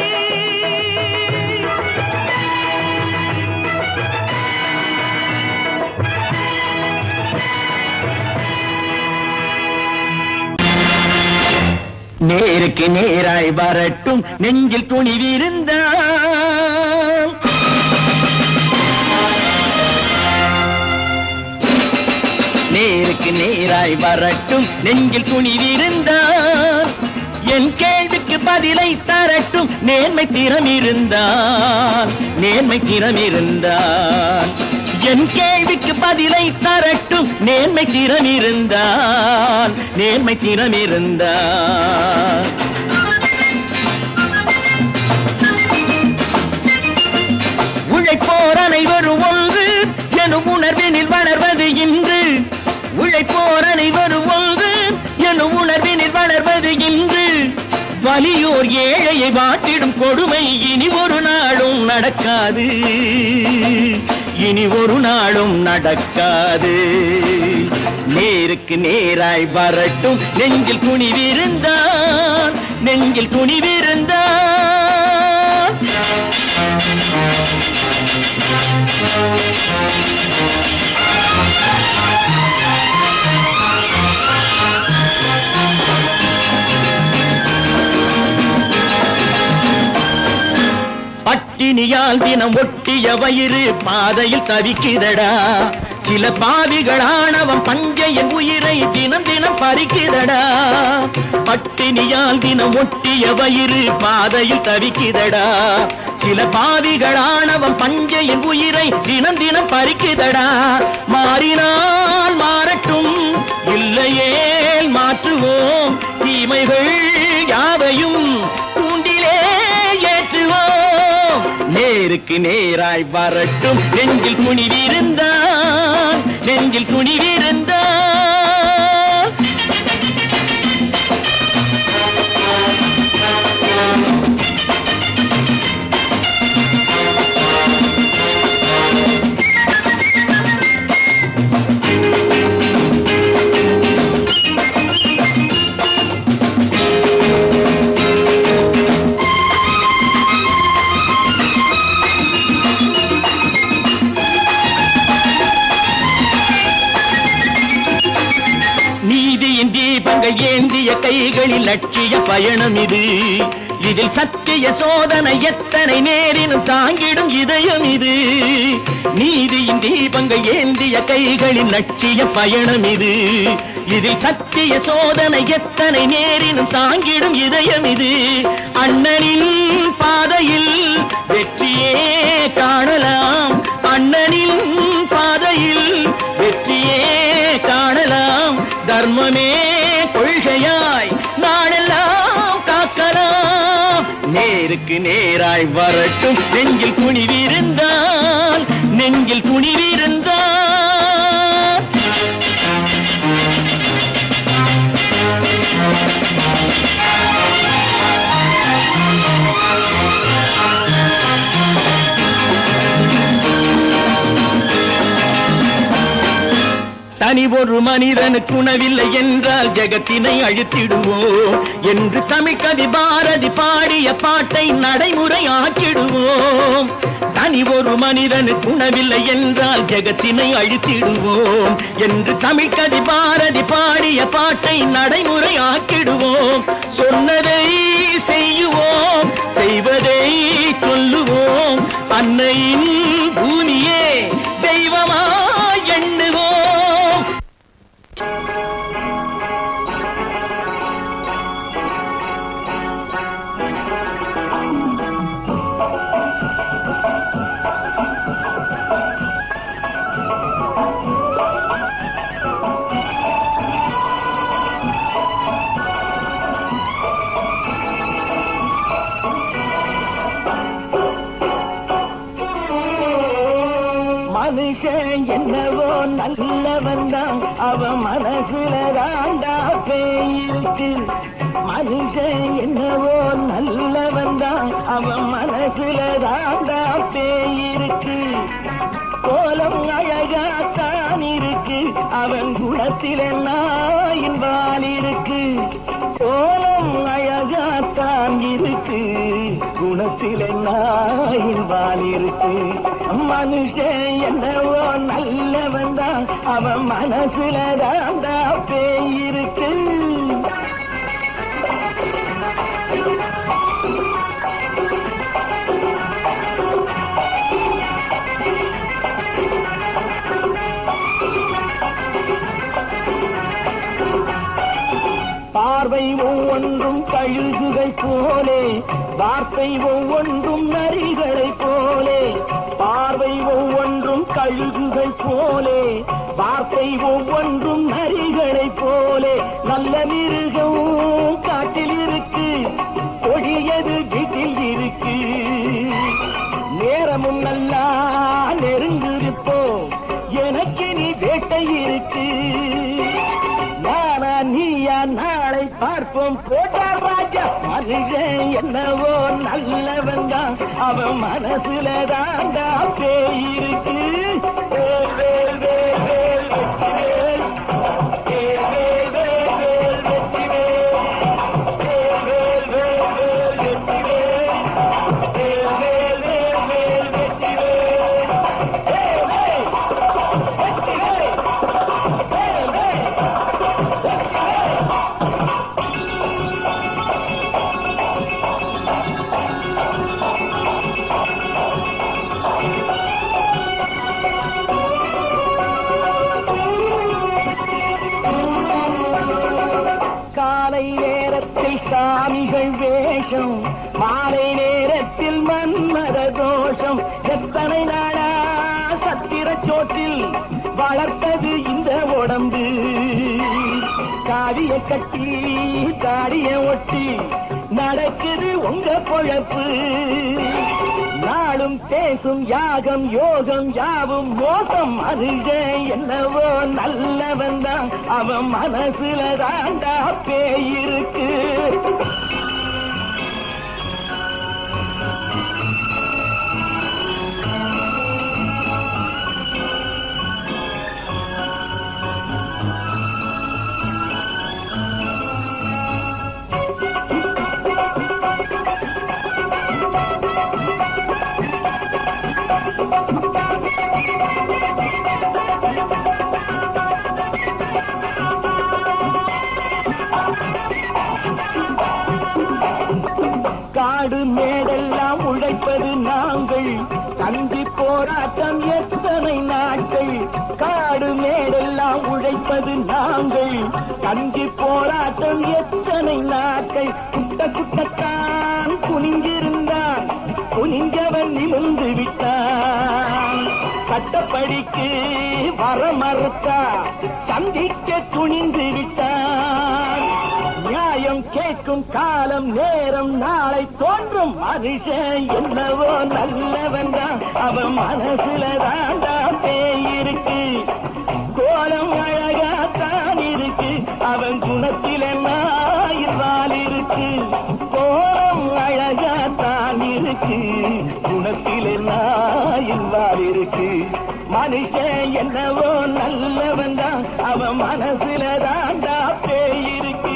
நேருக்கு நேராய் வரட்டும் நெஞ்சில் துணிவிருந்தால், நேருக்கு நேராய் வரட்டும் நெஞ்சில் துணிவிருந்தால் என் கேள்விக்கு பதிலை தரட்டும் நேர்மை திறம் இருந்தால் என் கேள்விக்கு பதிலை தரட்டும் நேர்மை திறம் இருந்தால் உழைப்போர் அனைவரும் ஒன்று எனும் உணர்வினில் வளர்வது இன்று உழைப்போர் அனைவரும் ஒன்று எனும் உணர்வினில் வளர்வது இன்று வலியோர் ஏழையை வாட்டிடும் கொடுமை இனி ஒரு நாளும் நடக்காது நேருக்கு நேராய் வரட்டும் நெஞ்சில் துணிவிருந்தால் பட்டினியால் தினம் ஒட்டிய வயிறு பாதையில் தவிக்குதடா சில பாவிகளானவன் பஞ்சையின் உயிரை தினம் தினம் பறிக்குதடா பட்டினியால் தினம் ஒட்டிய வயிறு பாதையில் தவிக்குதடா சில பாவிகளானவன் பஞ்சையின் உயிரை தினம் தினம் பறிக்குதடா மாறினால் மாறட்டும் இல்லையேல் மாற்றுவோம் தீமைகள் யாவையும் தூண்டிலே ஏற்றுவோம் நேருக்கு நேராய் வரட்டும் நெஞ்சில் துணிவிருந்தால் நீதியின் தீபங்கள் ஏந்திய கைகளில் லட்சிய பயணம் இது இதில் சத்திய சோதனை எத்தனை நேரினும் தாங்கிடும் இதயம் இது நீதியின் தீபங்கள் ஏந்திய கைகளில் லட்சிய பயணம் இது இதில் சத்திய சோதனை எத்தனை நேரினும் தாங்கிடும் இதயம் இது அண்ணனின் பாதையில் வெற்றியே காணலாம் அண்ணனின் பாதையில் வெற்றியே காணலாம் தர்மமே கொள்கையாய் நாளெல்லாம் காக்கலாம் நேருக்கு நேராய் வரட்டும் நெஞ்சில் துணிவிருந்தால் தனி ஒரு மனிதனுக்கு உணவில்லை என்றால் ஜெகத்தினை அழித்திடுவோம் என்று தமிழ் கவி பாரதி பாடிய பாட்டை நடைமுறை ஆக்கிடுவோம் தனி ஒரு மனிதனுக்கு உணவில்லை என்றால் ஜெகத்தினை அழித்திடுவோம் என்று தமிழ் கவி பாரதி பாடிய பாட்டை நடைமுறை ஆக்கிடுவோம் சொன்னதை செய்யுவோம் செய்வதை சொல்லுவோம் அன்னையின் பூமியே தெய்வமா எண்ணுவோம் மனுஷன் என்னவோ நல்லவன் தான் அவன் மனசுல தாண்டா பேயிருக்கு மனுஷன் என்னவோ நல்லவன் தான் அவன் மனசுல தாண்டா பேயிருக்கு கோலம் அழகாத்தான் இருக்கு அவன் குணத்தில நாயின் வால் இருக்கு கோலம் அழகாத்தான் இருக்கு குணத்தில நாயின் வால் இருக்கு மனுஷன் என்னவோ நல்லவன் தான் அவன் மனசுல தாண்டா பேயிருக்கு பார்வை ஒவ்வொன்றும் கழுகுகை போலே, வார்த்தை ஒவ்வொன்றும் நரிகளை போலே. பார்வை ஒவ்வொன்றும் கழுகுகை போலே, வார்த்தை ஒவ்வொன்றும் நரிகளை போலே. நல்ல மிருகம் காட்டில் இருக்கு, கொடியது வீட்டில் இருக்கு. நேரமும் நல்லா நெருங்கிருப்போம், எனக்கு நீ வேட்டை இருக்கு. நானா நீயா நாளை பார்ப்போம் போட்டார் ராஜா. மனுஷன் என்னவோ நல்லவன் தான், அவன் மனசுல தாண்டா பேய் இருக்கு. வேல் வேல் வேல் வேல் வெற்றிவேல், வேல் வேல் வேல் வேல் வெற்றிவேல், வேல் வேல் வேல் வேல் வெற்றிவேல், வேல் வேல் வேல் வேல் வெற்றிவேல், வேல் வேல் வெற்றிவேல், வேல் வேல். காலை நேரத்தில் சாமிகள் வேஷம், மாலை நேரத்தில் மன்மத தோஷம். எத்தனை நாளா சத்திர சோற்றில் வளர்த்தது இந்த உடம்பு. காவிய கட்டி தாடிய ஒட்டி நடக்குது உங்க பொழப்பு. நாளும் பேசும் யாகம் யோகம் யாவும் மோசம். மனுஷன் என்னவோ நல்லவன் தான், அவன் மனசுல தாண்டா பேய் இருக்கு. காடு மேடெல்லாம் உழைப்பது நாங்கள், கஞ்சி போராட்டம் எத்தனை நாட்கள். காடு மேடெல்லாம் உழைப்பது நாங்கள், கஞ்சி போராட்டம் எத்தனை நாட்கள். குட்ட குட்டத்தான் குனிஞ்சிருந்தான், குனிஞ்சவன் நிமிர்ந்து விட்டான். சட்டப்படிக்கு வர மறுத்தா, சந்திக்க துணிந்து விட்டான். நியாயம் கேட்கும் காலம் நேரம் நாளை தோன்றும். மனுஷன் என்னவோ நல்லவன் தான், அவன் மனசுல தாண்டா பேய் இருக்கு. கோலம் அழகாத்தான் இருக்கு, அவன் குணத்தில நாயில்வால் இருக்கு. கோலம் அழகாத்தான் இருக்கு, குணத்தில நாயில்வால் இருக்கு. மனுஷன் என்னவோ நல்லவன் தான், அவன் மனசுல தாண்டா பேய் இருக்கு.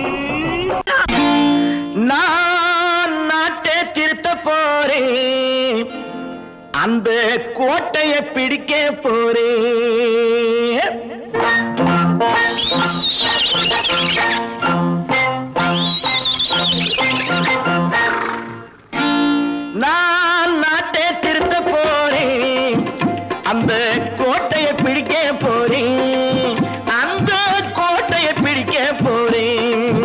நான் நாட்டை திருத்த போறேன், அந்த கோட்டையை பிடிக்க போறேன். நான் நாட்டை திருத்த போறேன், அந்த கோட்டையை பிடிக்க போறேன், அந்த கோட்டையை பிடிக்க போறேன்.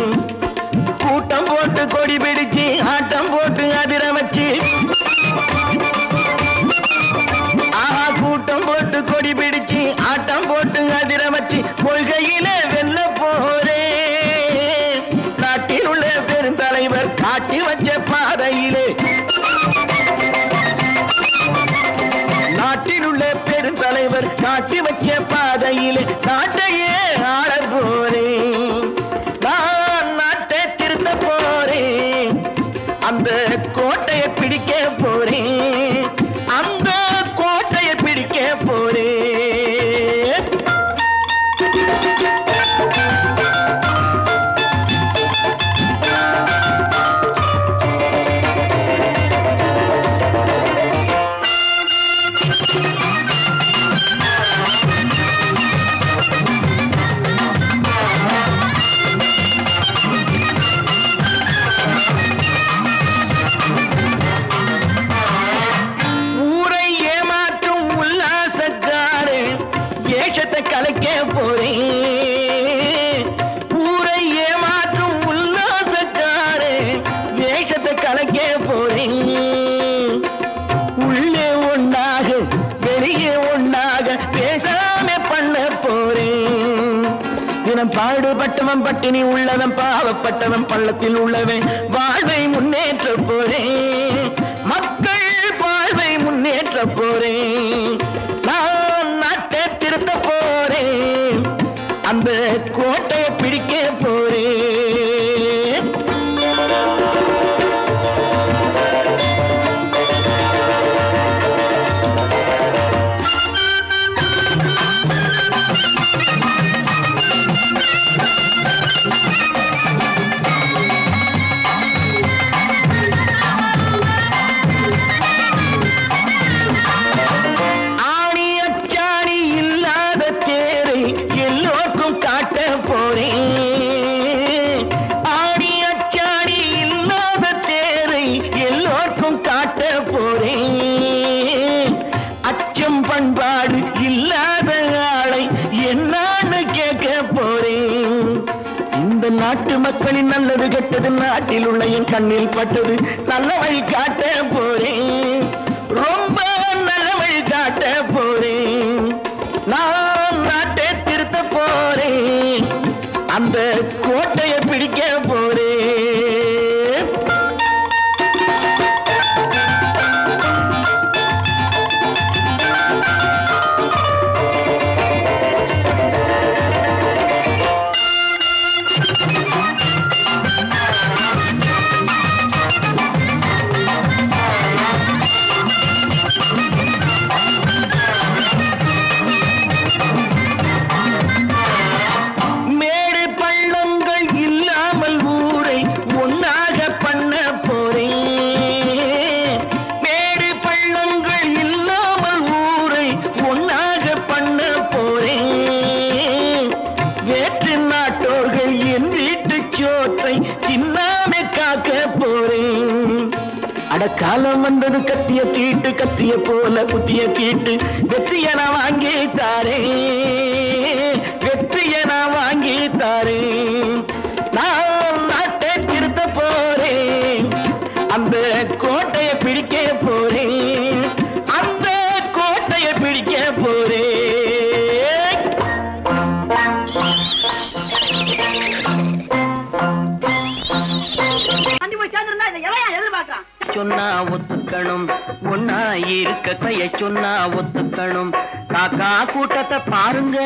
கூட்டம் போட்டு கொடி பிடிச்சு ஆட்டம் போட்டு அதிர வச்சு, கூட்டம் போட்டு கொடி பிடிச்சு ஆட்டம் போட்டு அதிர வச்சு கொள்கையில வெல்ல போறேன். நாட்டில் உள்ள பெருந்தலைவர் காட்டி வச்ச பாதையிலே, நாட்டில் உள்ள பெருந்தலைவர் காட்டி வச்ச பாதையிலே நாட்டையே ஆள போறேன். நான் நாட்டை திருத்த போறேன், அந்த கோட்டையை பிடிக்க போறேன், அந்த கோட்டையை பிடிக்க போறேன். கலைக்க போறேன், ஊரை ஏமாற்றும் உள்ள எல்லாமே பண்ண போறேன். தினம் பாடுபட்டவன் பட்டினி உள்ளவன் பாவப்பட்டவன் பள்ளத்தில் உள்ளவன் வாழ்வை முன்னேற்ற போறேன். மக்கள் வாழ்வை முன்னேற்ற போறேன். நான் நாட்டை திருத்த போறேன். அந்த கோட்டையை பிடிக்க போறேன். பண்பாடு இல்லாத ஆளை என்னான்னு கேட்க போறேன். இந்த நாட்டு மக்களின் நல்லது கெட்டது நாட்டில் உள்ள என் கண்ணில் பட்டது நல்ல வழி காட்ட போறேன். ரொம்ப நல்ல வழி காட்ட போறேன். நான் நாட்டை திருத்த போறேன். அந்த கோட்டையை பிடிக்க போறேன். காலம் வந்தது கத்திய தீட்டு கத்திய போல புத்திய தீட்டு வெற்றிய நான் வாங்கி தாரே. வெற்றிய நான் வாங்கி தாரே. நான் நாட்டை திருத்த போறேன். அந்த கோட்டையை பிடிக்க போறேன். அந்த கோட்டையை பிடிக்க போறேன். சொன்னா ஒத்துக்கணும். ஒன்னா இருக்க கைய சொன்னா ஒத்துக்கணும். காக்கா கூட்டத்தை பாருங்க.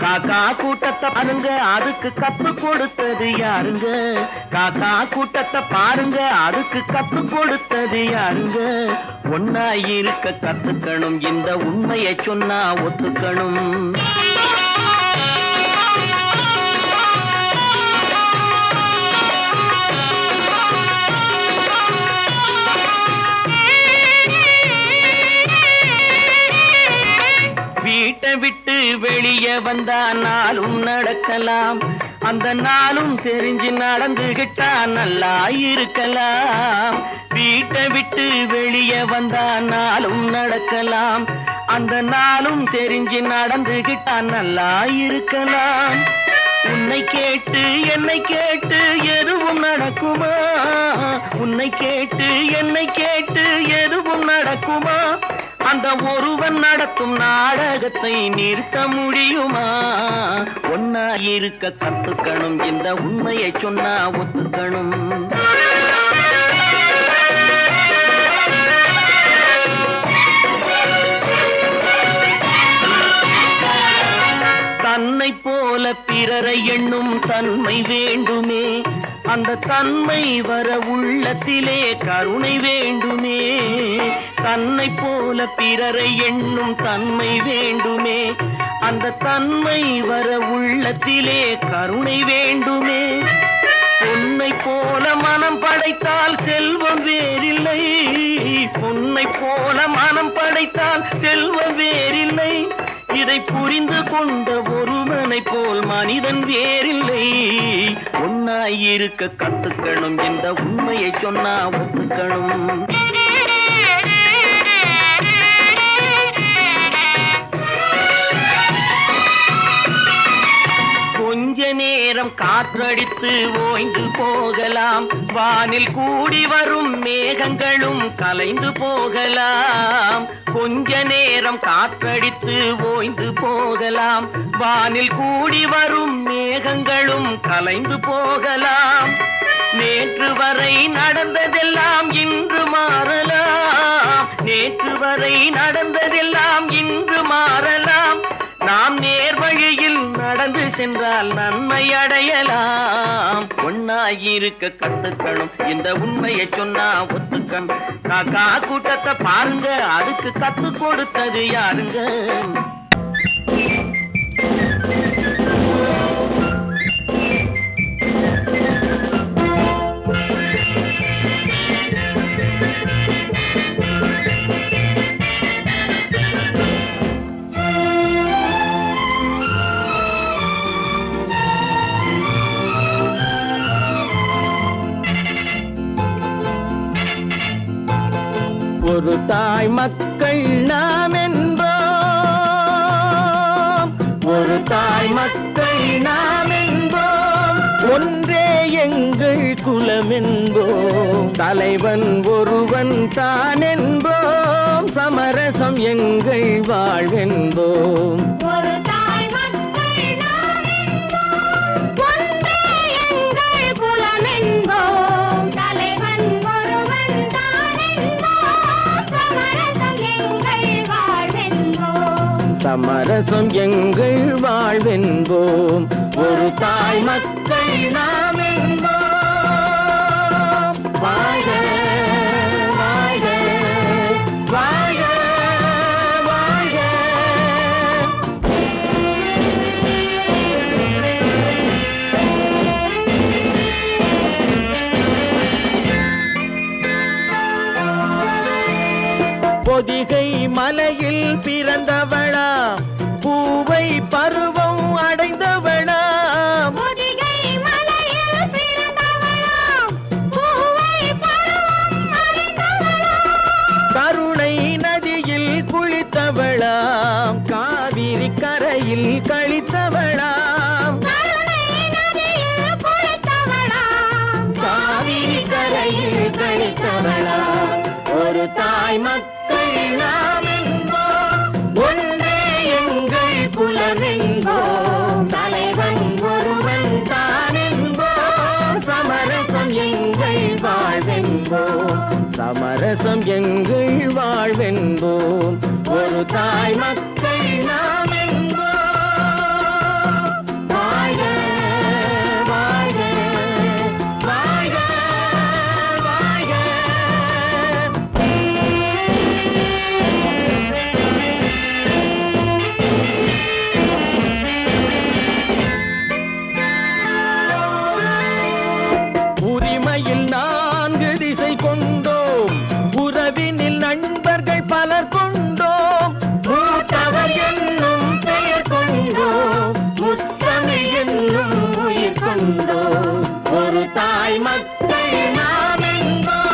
காக்கா கூட்டத்தை பாருங்க. அதுக்கு கத்து கொடுத்தது யாருங்க? காக்கா கூட்டத்தை பாருங்க. அதுக்கு கத்து கொடுத்தது யாருங்க? ஒன்னா இருக்க கத்துக்கணும். இந்த உண்மையை சொன்னா ஒத்துக்கணும். வீட்டை விட்டு வெளியே வந்தா நாளும் நடக்கலாம். அந்த நாளும் தெரிஞ்சு நடந்துகிட்டா நல்லா இருக்கலாம். வீட்டை விட்டு வெளியே வந்தா நாளும் நடக்கலாம். அந்த நாளும் தெரிஞ்சு நடந்துகிட்டா நல்லா இருக்கலாம். உன்னை கேட்டு என்னை கேட்டு எதுவும் நடக்குமா? உன்னை கேட்டு என்னை கேட்டு எதுவும் நடக்குமா? அந்த ஒருவன் நடத்தும் நாடகத்தை நிறுத்த முடியுமா? ஒன்னா இருக்க கத்துக்கணும். இந்த உண்மையை சொன்னா ஒத்துக்கணும். தன்னை போல பிறரை எண்ணும் தன்மை வேண்டுமே. அந்த தன்மை வர உள்ளத்திலே கருணை வேண்டுமே. தன்னை போல பிறரை எண்ணும் தன்மை வேண்டுமே. அந்த தன்மை வர உள்ளத்திலே கருணை வேண்டுமே. பொன்னை போல மனம் படைத்தால் செல்வம் வேறில்லை. பொன்னை போல மனம் படைத்தால் செல்வம் வேறில்லை. இதை புரிந்து கொண்ட ஒருவனை போல் மனிதன் வேறில்லை. ஒன்னாய் இருக்க கத்துக்கணும். இந்த உண்மையை சொன்னா ஒத்துக்கணும். கொஞ்ச நேரம் நேரம் காற்றடித்து ஓய்ந்து போகலாம், வானில் கூடி வரும் மேகங்களும் கலைந்து போகலாம். கொஞ்ச நேரம் காற்றடித்து ஓய்ந்து போகலாம், வானில் கூடி வரும் மேகங்களும் கலைந்து போகலாம். நேற்று வரை நடந்ததெல்லாம் இன்று மாறலாம், நேற்று வரை நடந்ததெல்லாம் இன்று மாறலாம். நாம் நேர் வழியில் நடந்து சென்றால் நன்மை அடையலாம். ஒன்னாயிருக்க கத்துக்கணும், இந்த உண்மையை சொன்னா ஒத்துக்கணும். காக்கா கூட்டத்தை பாருங்க, அதுக்கு கத்து கொடுத்தது யாருங்க? ஒரு தாய் மக்கள் நாம் என்போம், ஒரு தாய் மக்கள் நாம் என்போம், ஒன்றே எங்கள் குலம் என்போம், தலைவன் ஒருவன் தான் என்போம், சமரசம் எங்கள் வாழ்வென்போம். சமரசம் எங்கள் வாழ்வென்போம், ஒரு தாய் மக்கள் நாம் என்போம். வாழ்க வாழ்க வாழ்க வாழ்க. பொதிகை மலையில் பிறந்தவளா, பூவை பருவம் அடைந்தவளா, பொதிகை மலையில் பிறந்தவளா, பூவை பருவம் அடைந்தவளா, கருணை நதியில் குளித்தவளா, காவிரி கரையில் கழித்தவளா, கருணை நதியில் குளித்தவளா, காவிரி கரையில் கழித்தவளா. ஒரு தாய் மக்கள் நாம் என்போம், ஒன்றே எங்கள் குலம் என்போம், தலைவன் ஒருவன் தான் என்போம், சமரசம் எங்கள் வாழ்வென்போம், சமரசம் எங்கள் வாழ்வென்போம். ஒரு தாய் மக்கள் நாம் என்போம். வாழ்க வாழ்க வாழ்க வாழ்க. உரிமையில் 4 திசை கொண்டோம், உறவினில் நண்பர்கள் பலர் கொண்டோம், மூத்தவர் என்னும் பெயர் கொண்டோம், முத்தமிழ் என்னும் உயிர் கொண்டோம், ஒரு தாய் மக்கள் நாம் என்போம்.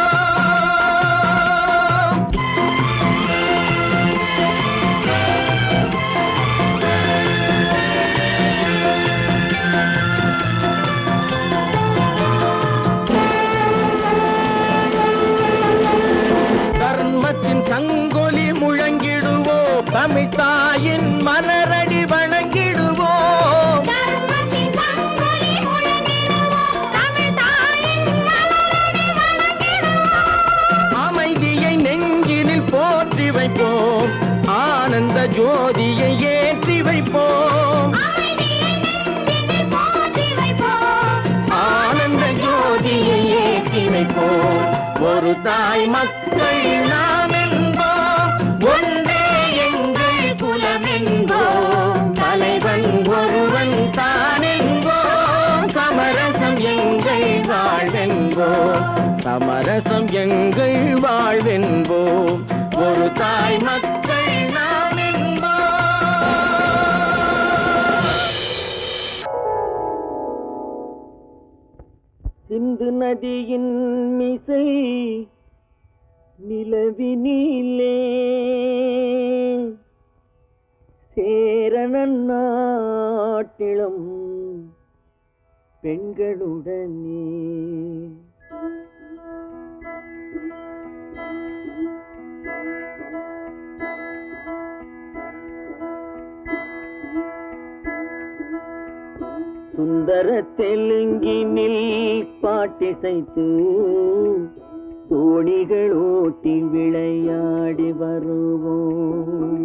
தர்மத்தின் சங்கொலி முழங்கிடுவோம், தமிழ் தாயின் மலரடி வணங்கிடுவோம், தர்மத்தின் சங்கொலி முழங்கிடுவோம், தமிழ் தாயின் மலரடி வணங்கிடுவோம், அமைதியை நெஞ்சினில் போற்றி வைப்போம், ஆனந்த ஜோதியை ஏற்றி வைப்போம், அமைதியை நெஞ்சினில் போற்றி வைப்போம், ஆனந்த ஜோதியை ஏற்றி வைப்போம். ஒரு தாய் மக்கள் நாம் என்போம், ஒன்றே எங்கள் குலம் என்போம், தலைவன் ஒருவன் தான் என்போம், சமரசம் எங்கள் வாழ்வென்போம், சமரசம் எங்கள் வாழ்வென்போம். ஒரு தாய் மக்கள் நாம் என்போம். சிந்து நதியின் மிசை நிலவினிலே சேரணன் நாட்டிலும் பெண்களுடனே. சுந்தர தெலுங்கினில் பாட்டிசைத்து தோணிகள் ஓட்டி விளையாடி வருவோம்.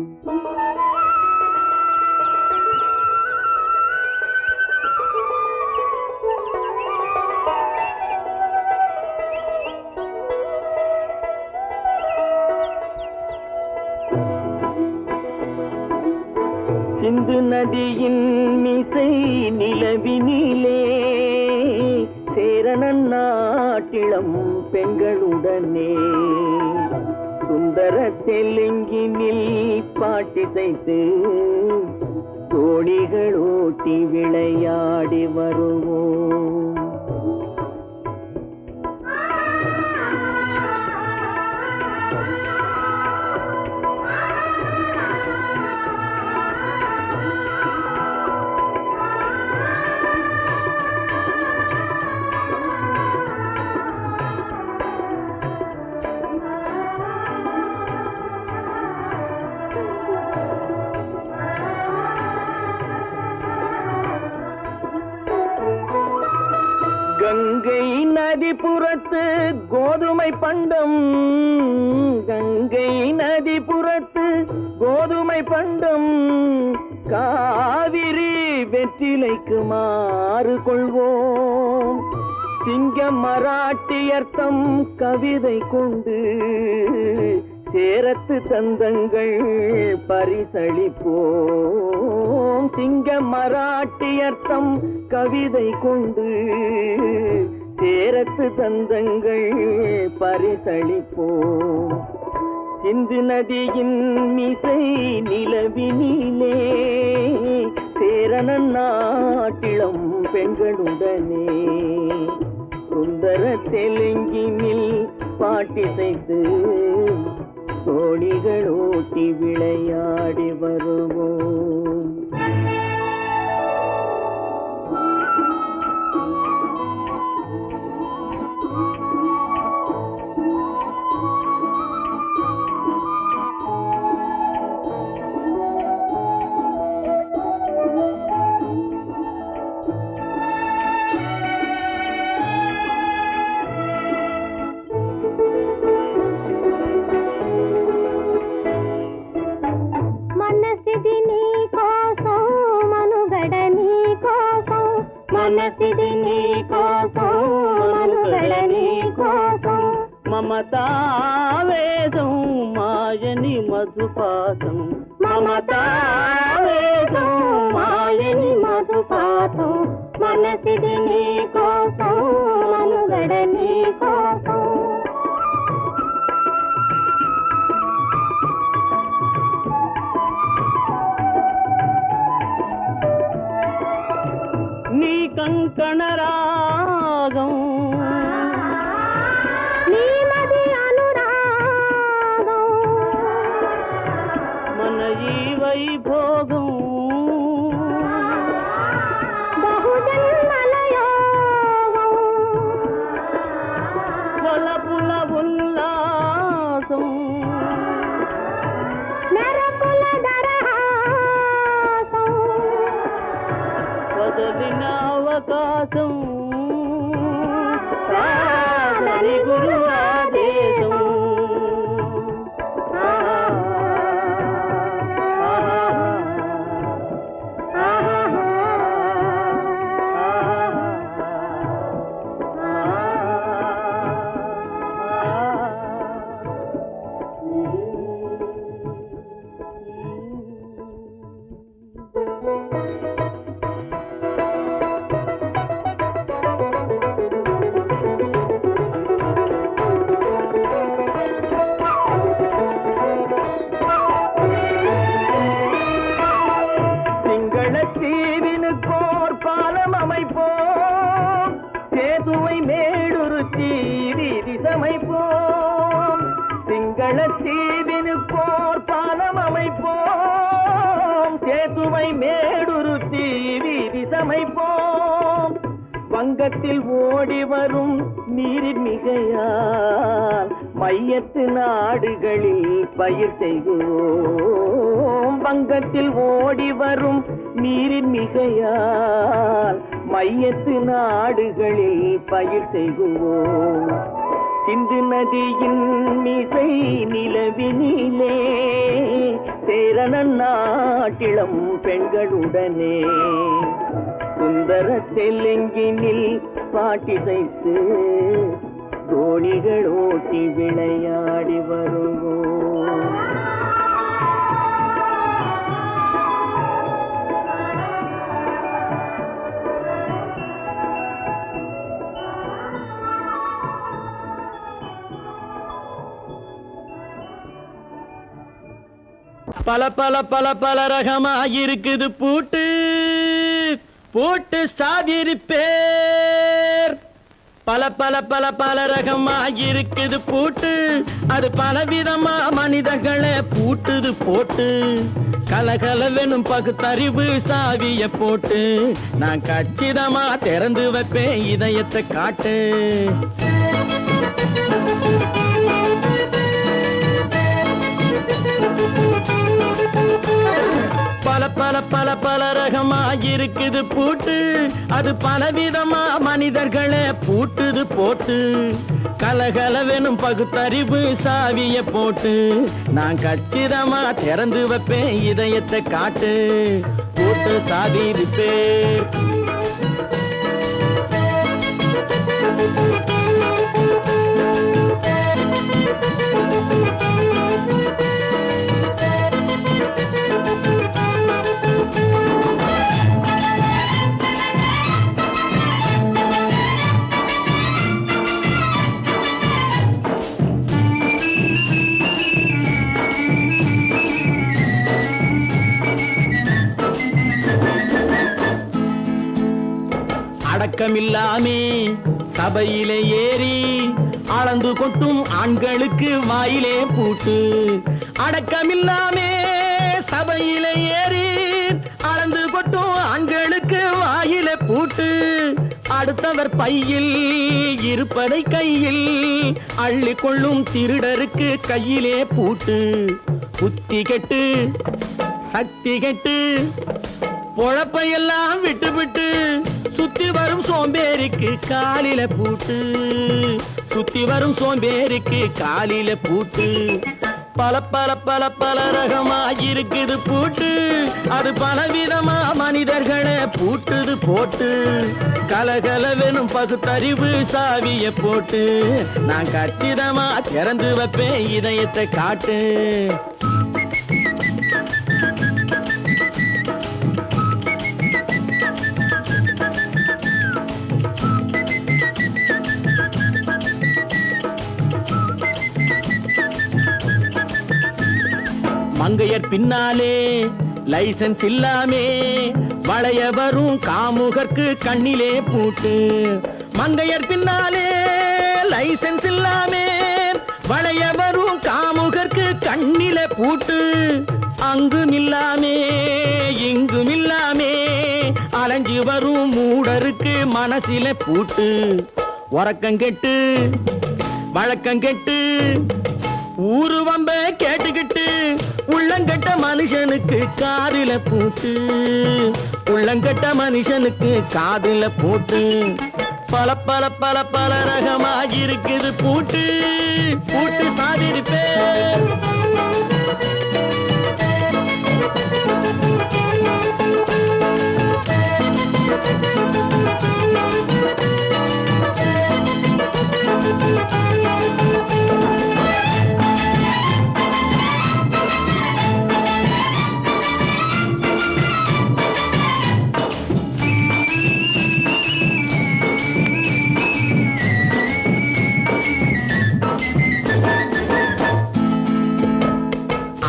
சிந்து நதியின் மிசை நிலவினிலே சேரணன் நாட்டிளம் பெண்களுடனே சுந்தர தெலுங்கினில் பாட்டிசைத்து தோணிகள் ஓட்டி விளையாடி வருவோம். கங்கை நதிபுறத்து கோதுமை பண்டம், கங்கை நதிபுறத்து கோதுமை பண்டம், காவிரி வெற்றிலைக்கு மாறு கொள்வோம். சிங்கம் மராட்டியர்த்தம் கவிதை கொண்டு சேரத்து தந்தங்கள் பரிசளிப்போம். சிங்கம் மராட்டியர்த்தம் கவிதை கொண்டு சேரத்து தந்தங்கள் பரிசளிப்போம். சிந்து நதியின் மிசை நிலவினிலே சேரணன் நாட்டிளம் பெண்களுடனே சுந்தர தெலுங்கினில் பாட்டிசைத்து தோணிகள் ஓட்டி விளையாடி வருவோம். మనసిది నీ కోసం మనుగడ నీ కోసం మమతావేదం మాయని మధుపాసం మమతావేదం మాయని మధుపాసం మనసిది నీ కోసం మనుగడ నీ కోసం నీ కంకణ రాగం నీ మది అనురాగం మన ఈ వైభోగం బహుజన్మల యోగం వలపుల ఉల్లాసం మెరపుల దరహాసం వదలిన అవకాశం సాధని గురు ఆదేశం வங்கத்தில் ஓடி வரும் நீரின் மிகையால் மையத்து நாடுகளில் பயிர் செய்குவோம். வங்கத்தில் ஓடி வரும் நீரின் மிகையால் மையத்து நாடுகளில் பயிர் செய்குவோம். சிந்து நதியின் மிசை நிலவினிலே சேரண நாட்டிளம் பெண்களுடனே சுந்தர தெலுங்கினில் பாட்டிசைத்து தோணிகள் ஓட்டி விளையாடி வருவோம். பல பல பல பல ரகமா இருக்குது பூட்டு பூட்டு சாதிரி பேர். பல பல பல பல ரகமா இருக்குது பூட்டு, அது பலவிதமா மனிதர்களை பூட்டுது போட்டு. கலகலவெனும் பகுத்தறிவு சாவிய போட்டு நான் கச்சிதமா திறந்து வைப்பேன் இதயத்தை காட்டு. பல பல பல பல ரகமா இருக்குது பூட்டு, அது பலவிதமா மனிதர்களை பூட்டுது போட்டு. கலகலவெனும் பகுத்தறிவு சாவிய போட்டு நான் கச்சிதமா திறந்து வைப்பேன் இதயத்தை காட்டு. பூட்டு சாவி பேர். அடக்கமில்லாமே சபையிலே ஏறி அளந்து கொட்டும் ஆண்களுக்கு வாயிலே பூட்டு. அடக்கமில்லாமே சபையிலே ஏறி அளந்து கொட்டும் ஆண்களுக்கு வாயிலே பூட்டு. அடுத்தவர் பையில் இருப்பதை கையில் அள்ளி கொள்ளும் திருடருக்கு கையிலே பூட்டு. புத்தி கெட்டு சக்தி கெட்டு பொழப்பையெல்லாம் விட்டு விட்டு சுத்தி வரும் சோம்பேறிக்கு காலில பூட்டு. சுத்தி வரும் சோம்பேறிக்கு காலில பூட்டு. பல பல பல பல ரகமா இருக்குது பூட்டு, அது பலவிதமா மனிதர்களை பூட்டுது போட்டு. கலகலவெனும் பகுத்தறிவு சாவிய போட்டு நான் கச்சிதமா திறந்து வைப்பேன் இதயத்தை காட்டு. மங்கையர் பின்னாலே லைசன்ஸ் இல்லாமே வளைய வரும் காமுகர்க்கு கண்ணிலே பூட்டு. மங்கையர் பின்னாலே லைசன்ஸ் இல்லாமே வளைய வரும் காமுகர்க்கு கண்ணிலே பூட்டு. அங்கும் இல்லாமே இங்கும் இல்லாமே அலைஞ்சு வரும் மூடருக்கு மனசிலே பூட்டு. உறக்கம் கெட்டு வழக்கம் கெட்டு ஊரு வம்ப கேட்டுக்கிட்டு உள்ளங்கட்ட மனுஷனுக்கு காதில பூட்டு. உள்ளங்கட்ட மனுஷனுக்கு காதில பூட்டு. பல பல பல பல ரகமா இருக்குது பூட்டு. பூட்டு சாதிரி பேர்.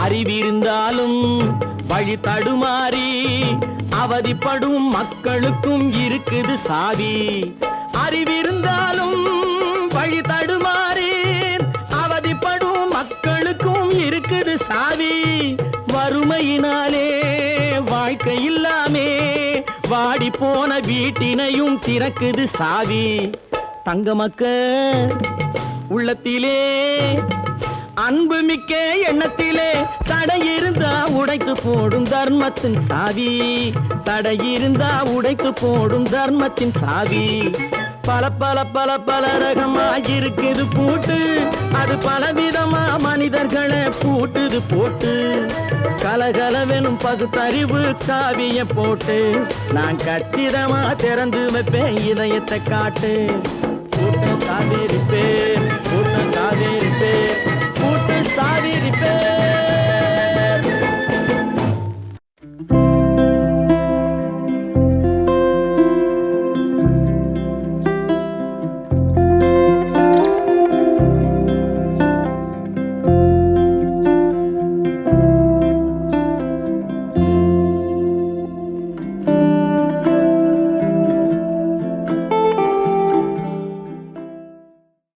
அறிவிருந்தாலும் வழி தடுமாறி அவதிப்படும் மக்களுக்கும் இருக்குது சாவி. அறிவிருந்தாலும் வழி தடுமாறி அவதிப்படும் மக்களுக்கும் இருக்குது சாவி. வறுமையினாலே வாழ்க்கை இல்லாமே வாடி மூடி போன வீட்டினையும் திறக்குது சாவி. தங்க மக்க உள்ளத்திலே அன்பு மிக்க எண்ணத்திலே தடையிருந்தா உடைத்து போடும் தர்மத்தின் சாவி. தடையிருந்தா உடைத்து போடும் தர்மத்தின் சாவி. பல பல பல பல ரகமாயிருக்குது பூட்டு, அது பலவிதமா மனிதர்களை பூட்டுது போட்டு. கலகலவெனும் பகுத்தறிவு காவிய போட்டு நான் கச்சிதமா திறந்து வைப்பேன் இதயத்தை காட்டு. கூட்டம் சாவேரி பேர், கூட்டம் சாவேரி பேர், கூட்டம் சாவேரி பேர்.